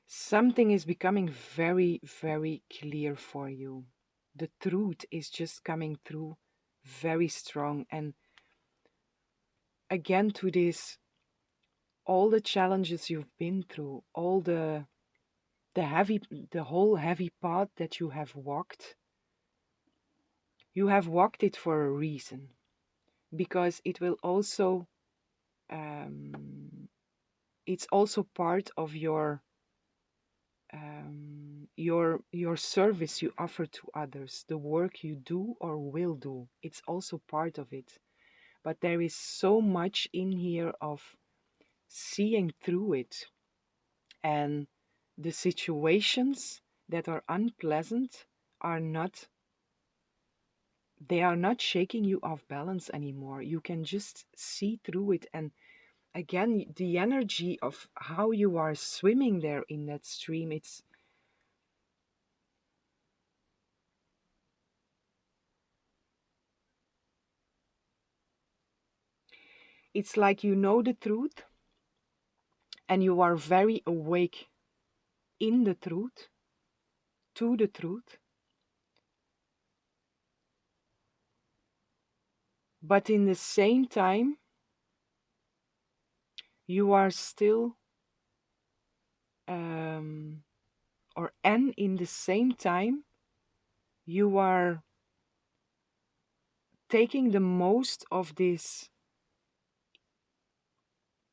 something is becoming very, very clear for you. The truth is just coming through very strong. And again, to this, all the challenges you've been through, all the whole heavy path that you have walked it for a reason, because it will also, it's also part of your service you offer to others, the work you do or will do. It's also part of it. But there is so much in here of seeing through it, and the situations that are unpleasant are not, they are not shaking you off balance anymore. You can just see through it. And again, the energy of how you are swimming there in that stream, it's like you know the truth and you are very awake in the truth, to the truth, but in the same time you are still um, and in the same time you are taking the most of this,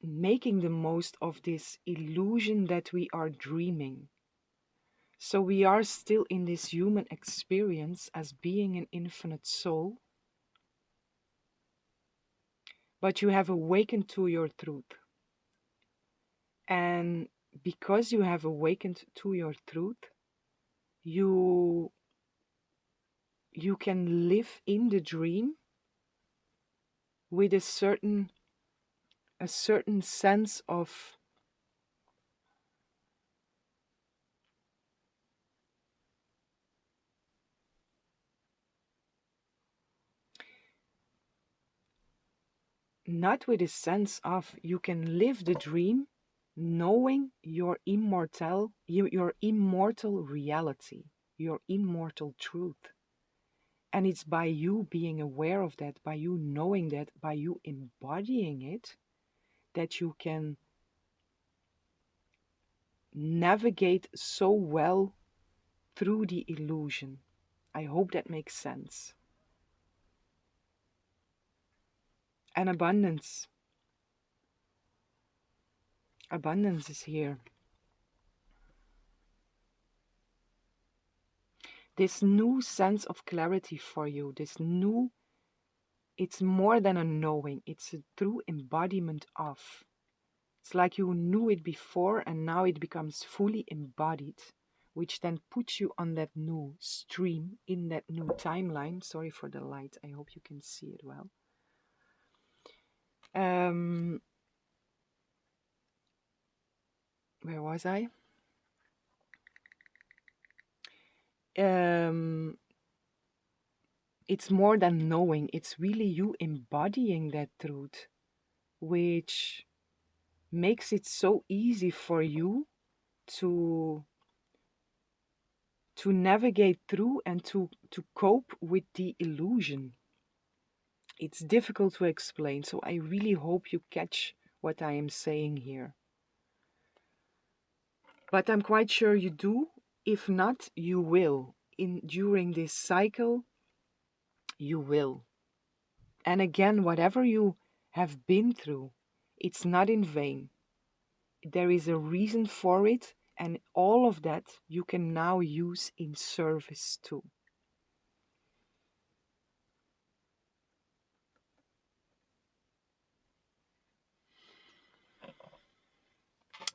making the most of this illusion that we are dreaming. So we are still in this human experience as being an infinite soul, but you have awakened to your truth. And because you have awakened to your truth, you you can live in the dream with a certain sense of not with a sense of, you can live the dream knowing your immortal reality, your immortal truth. And it's by you being aware of that, by you knowing that, by you embodying it, that you can navigate so well through the illusion. I hope that makes sense. And abundance. Abundance is here. This new sense of clarity for you, it's more than a knowing, it's a true embodiment of. It's like you knew it before and now it becomes fully embodied, which then puts you on that new stream, in that new timeline. Sorry for the light, I hope you can see it well. Where was I? It's more than knowing, it's really you embodying that truth, which makes it so easy for you to navigate through and to cope with the illusion. It's difficult to explain, so I really hope you catch what I am saying here. But I'm quite sure you do. If not, you will. During this cycle, you will. And again, whatever you have been through, it's not in vain. There is a reason for it, and all of that you can now use in service too.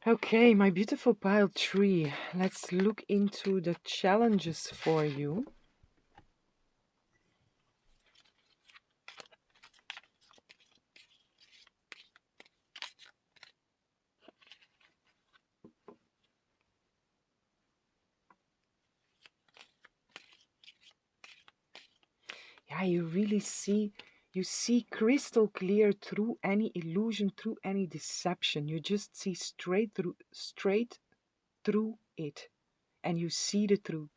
Okay, my beautiful pile 3. Let's look into the challenges for you. Yeah, you see crystal clear through any illusion, through any deception. You just see straight through it, and you see the truth.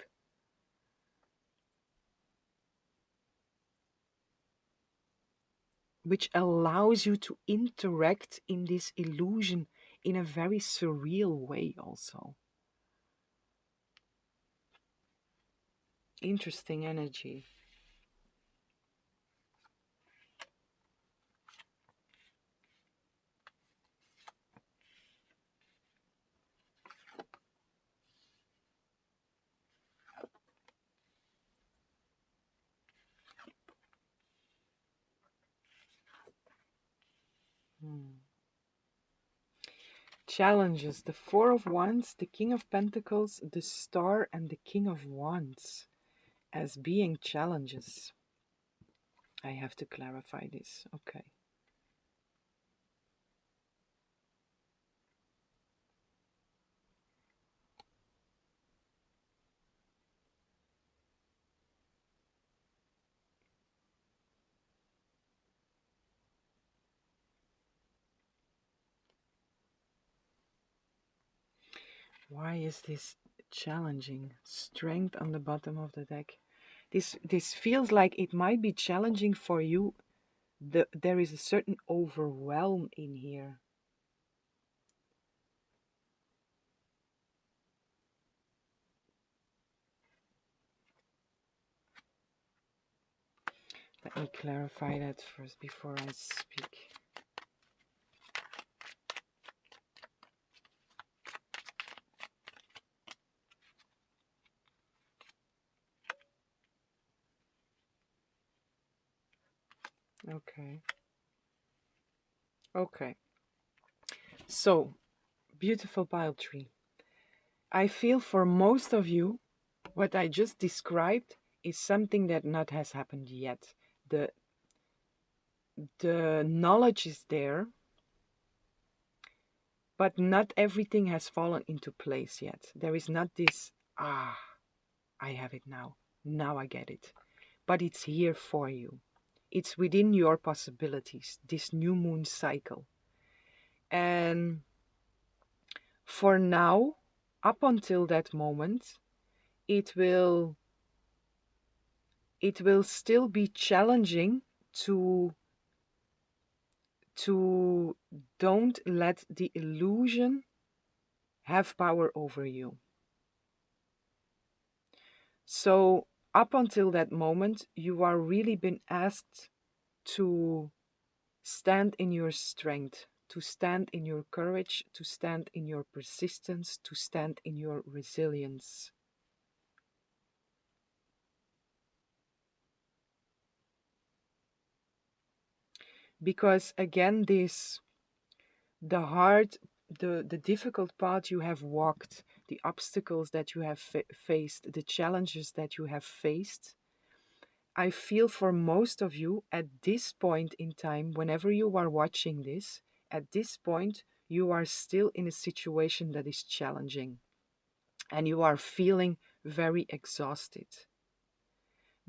Which allows you to interact in this illusion in a very surreal way also. Interesting energy. Hmm. Challenges: the Four of Wands, the King of Pentacles, the Star, and the King of Wands as being challenges. I have to clarify this. Okay. Why is this challenging? Strength on the bottom of the deck. This feels like it might be challenging for you. There is a certain overwhelm in here. Let me clarify that first before I speak. Okay. Okay. So, beautiful pile 3. I feel for most of you, what I just described is something that not has happened yet. The knowledge is there, but not everything has fallen into place yet. There is not this, I have it now. Now I get it. But it's here for you. It's within your possibilities, this new moon cycle. And for now, up until that moment, it will still be challenging to don't let the illusion have power over you. So up until that moment, you are really been asked to stand in your strength, to stand in your courage, to stand in your persistence, to stand in your resilience. Because again, the difficult path you have walked, the obstacles that you have faced, the challenges that you have faced, I feel for most of you at this point in time, whenever you are watching this, at this point, you are still in a situation that is challenging and you are feeling very exhausted.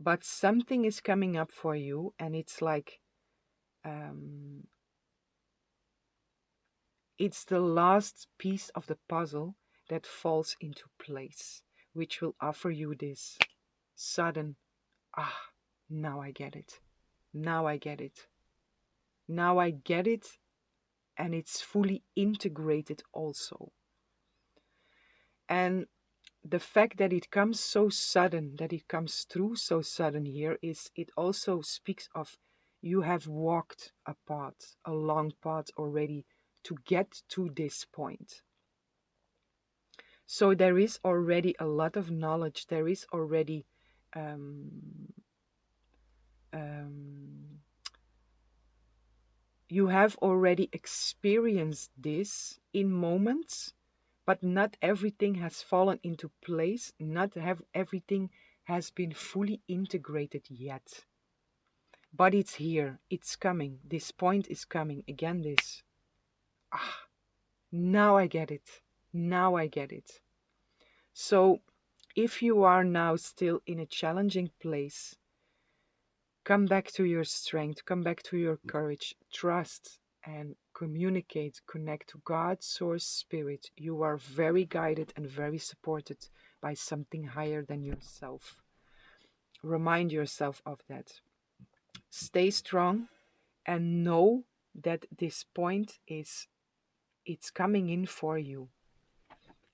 but something is coming up for you, and it's like um, it's the last piece of the puzzle that falls into place, which will offer you this sudden, ah, now I get it. Now I get it. Now I get it, and it's fully integrated also. And the fact that it comes so sudden, that it comes through so sudden here, is it also speaks of you have walked a path, a long path already to get to this point. So there is already a lot of knowledge. There is already um, um, you have already experienced this in moments, but not everything has fallen into place. Not have everything has been fully integrated yet. But it's here. It's coming. This point is coming. Again, this. Ah, now I get it. Now I get it. So, if you are now still in a challenging place, come back to your strength, come back to your courage, trust, and communicate, connect to God, Source, Spirit. You are very guided and very supported by something higher than yourself. Remind yourself of that. Stay strong and know that this point is it's coming in for you,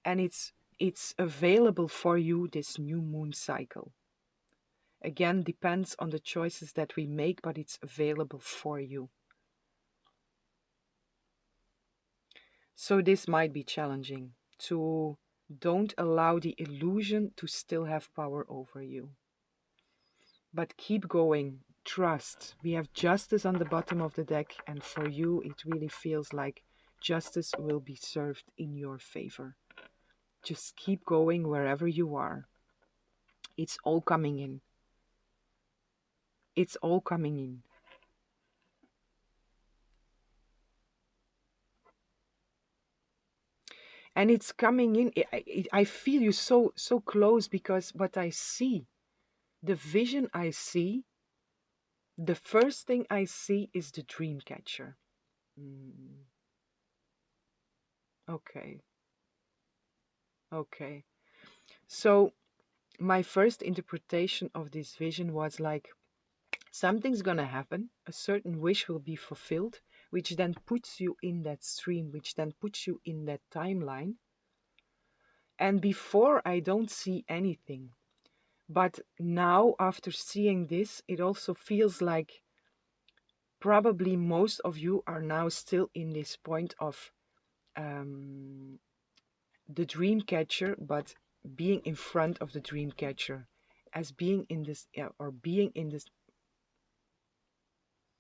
and it's available for you, this new moon cycle. Again, depends on the choices that we make, but it's available for you. So this might be challenging to don't allow the illusion to still have power over you. But keep going. Trust. We have justice on the bottom of the deck, and for you it really feels like justice will be served in your favor. Just keep going wherever you are. It's all coming in. It's all coming in. And it's coming in. I feel you so close, because what I see, the vision I see, the first thing I see is the dream catcher. Mm, okay, okay. So my first interpretation of this vision was like something's gonna happen, a certain wish will be fulfilled, which then puts you in that stream, which then puts you in that timeline. And before I don't see anything. But now, after seeing this, it also feels like probably most of you are now still in this point of um, the dream catcher, but being in front of the dream catcher, as being in this, or being in this,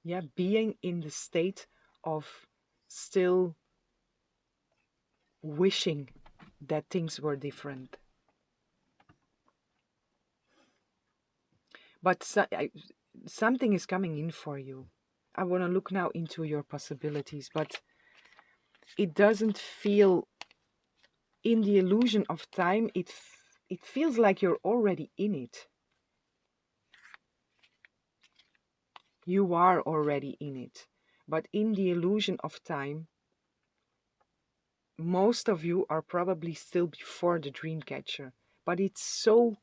yeah, being in the state of still wishing that things were different. But something is coming in for you. I want to look now into your possibilities, but it doesn't feel in the illusion of time. It feels like you're already in it. You are already in it. But in the illusion of time, most of you are probably still before the dream catcher. But it's so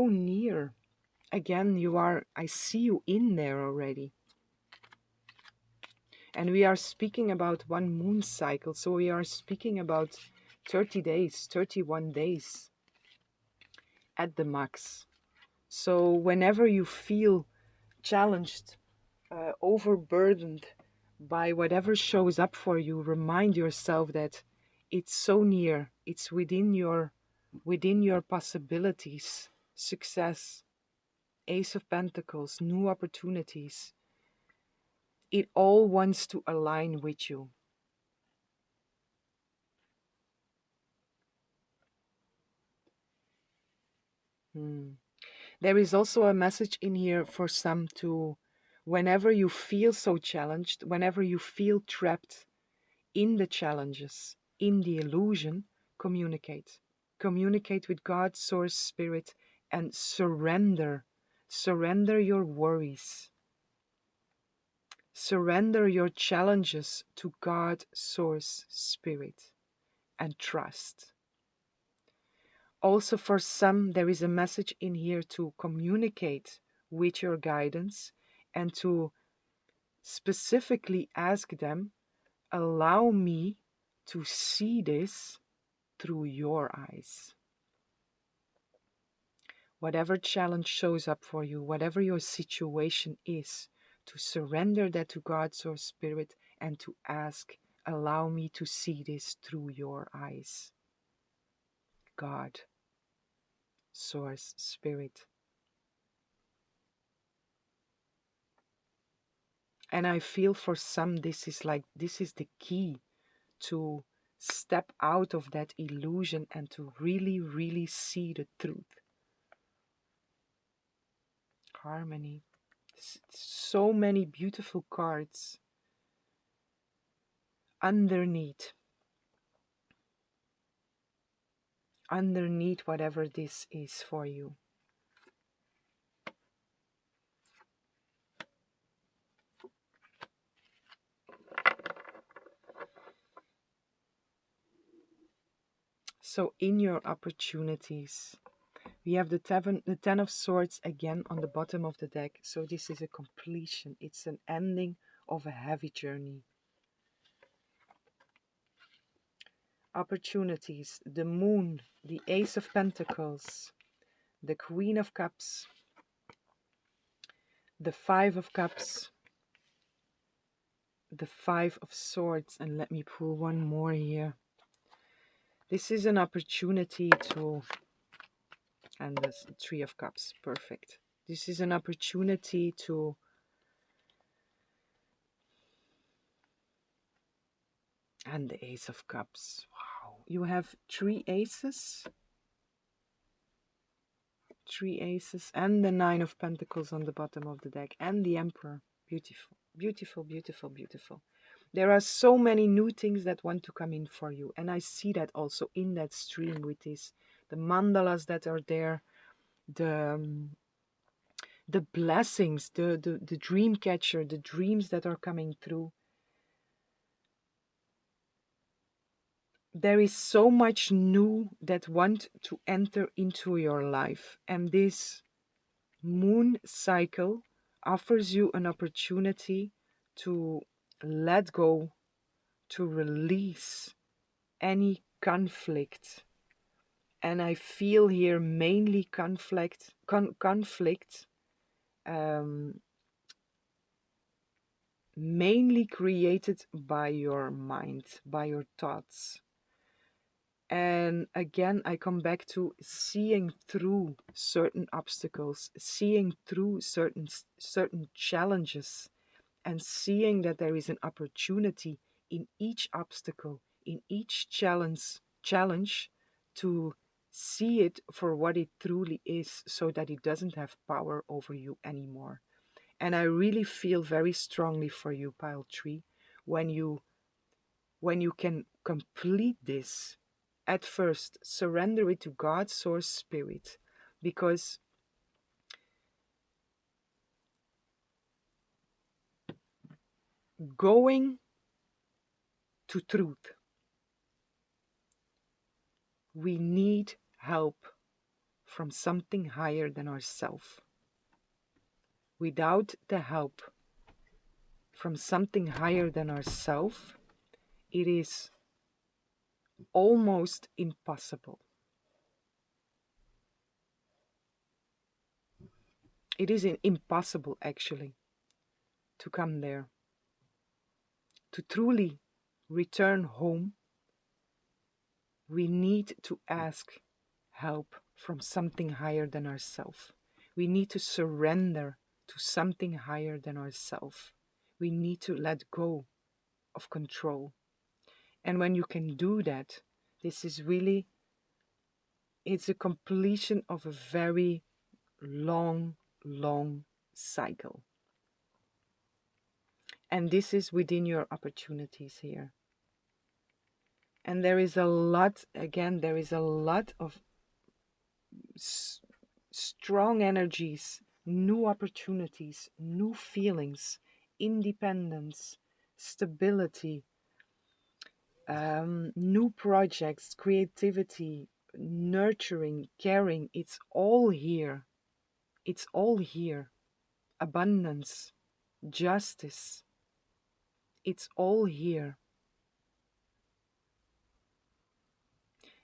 near. Again, I see you in there already. And we are speaking about one moon cycle. So we are speaking about 30 days, 31 days at the max. So whenever you feel challenged, overburdened by whatever shows up for you, remind yourself that it's so near. It's within your possibilities. Success, Ace of Pentacles, new opportunities. It all wants to align with you. There is also a message in here for some to, whenever you feel so challenged, whenever you feel trapped in the challenges, in the illusion, communicate. communicate with God, Source, Spirit, and surrender. Surrender your worries. Surrender your challenges to God, Source, Spirit, and trust. Also, for some, there is a message in here to communicate with your guidance and to specifically ask them, allow me to see this through your eyes. Whatever challenge shows up for you, whatever your situation is, to surrender that to God, Source, Spirit, and to ask, allow me to see this through your eyes. God, Source, Spirit. And I feel for some this is the key to step out of that illusion and to really, really see the truth. Harmony. So many beautiful cards underneath whatever this is for you. So in your opportunities, we have the Ten of Swords again on the bottom of the deck. So this is a completion. It's an ending of a heavy journey. Opportunities, the Moon, the Ace of Pentacles, the Queen of Cups, the Five of Cups, the Five of Swords, and let me pull one more here. This is an opportunity to, and the Three of Cups, perfect. This is an opportunity to and the Ace of Cups. Wow. You have three aces, and the Nine of Pentacles on the bottom of the deck, and the Emperor. Beautiful, beautiful, beautiful, beautiful. There are so many new things that want to come in for you. And I see that also in that stream with this, the mandalas that are there, the blessings, the dream catcher, the dreams that are coming through. There is so much new that want to enter into your life. And this moon cycle offers you an opportunity to let go, to release any conflict. And I feel here mainly conflict, mainly created by your mind, by your thoughts. And again, I come back to seeing through certain obstacles, seeing through certain challenges, and seeing that there is an opportunity in each obstacle, in each challenge to see it for what it truly is, so that it doesn't have power over you anymore. And I really feel very strongly for you, pile 3, when you can complete this. At first, surrender it to God, Source, Spirit, because going to truth, we need help from something higher than ourselves. Without the help from something higher than ourselves, it is almost impossible. It is impossible, actually, to come there. To truly return home, we need to ask help from something higher than ourselves. We need to surrender to something higher than ourselves. We need to let go of control. And when you can do that, this is really, it's a completion of a very long, long cycle. And this is within your opportunities here. And there is a lot, again, there is a lot of strong energies, new opportunities, new feelings, independence, stability, new projects, creativity, nurturing, caring. It's all here. It's all here. Abundance, justice. It's all here.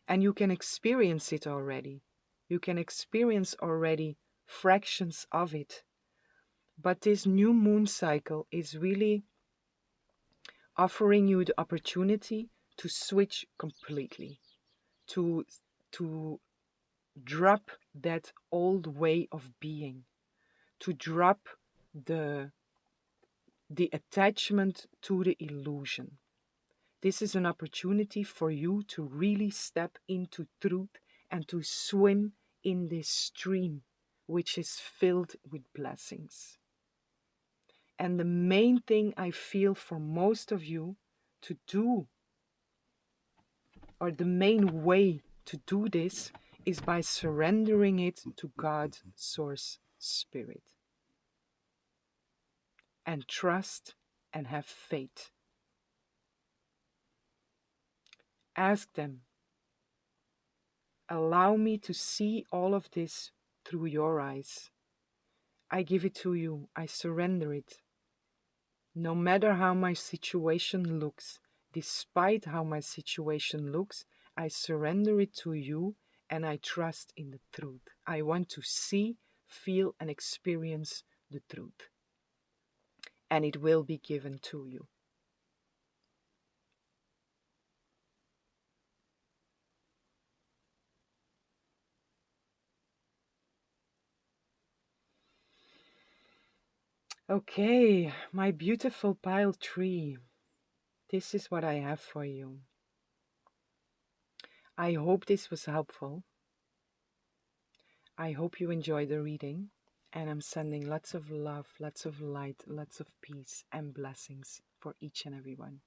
And you can experience it already. You can experience already fractions of it. But this new moon cycle is really offering you the opportunity to switch completely, to to drop that old way of being, to drop the attachment to the illusion. This is an opportunity for you to really step into truth and to swim in this stream which is filled with blessings. And the main thing I feel for most of you to do, or the main way to do this, is by surrendering it to God, Source, Spirit. And trust and have faith. Ask them, allow me to see all of this through your eyes. I give it to you. I surrender it. No matter how my situation looks, despite how my situation looks, I surrender it to you and I trust in the truth. I want to see, feel, and experience the truth. And it will be given to you. Okay, my beautiful pile tree. This is what I have for you. I hope this was helpful. I hope you enjoyed the reading. And I'm sending lots of love, lots of light, lots of peace and blessings for each and every one.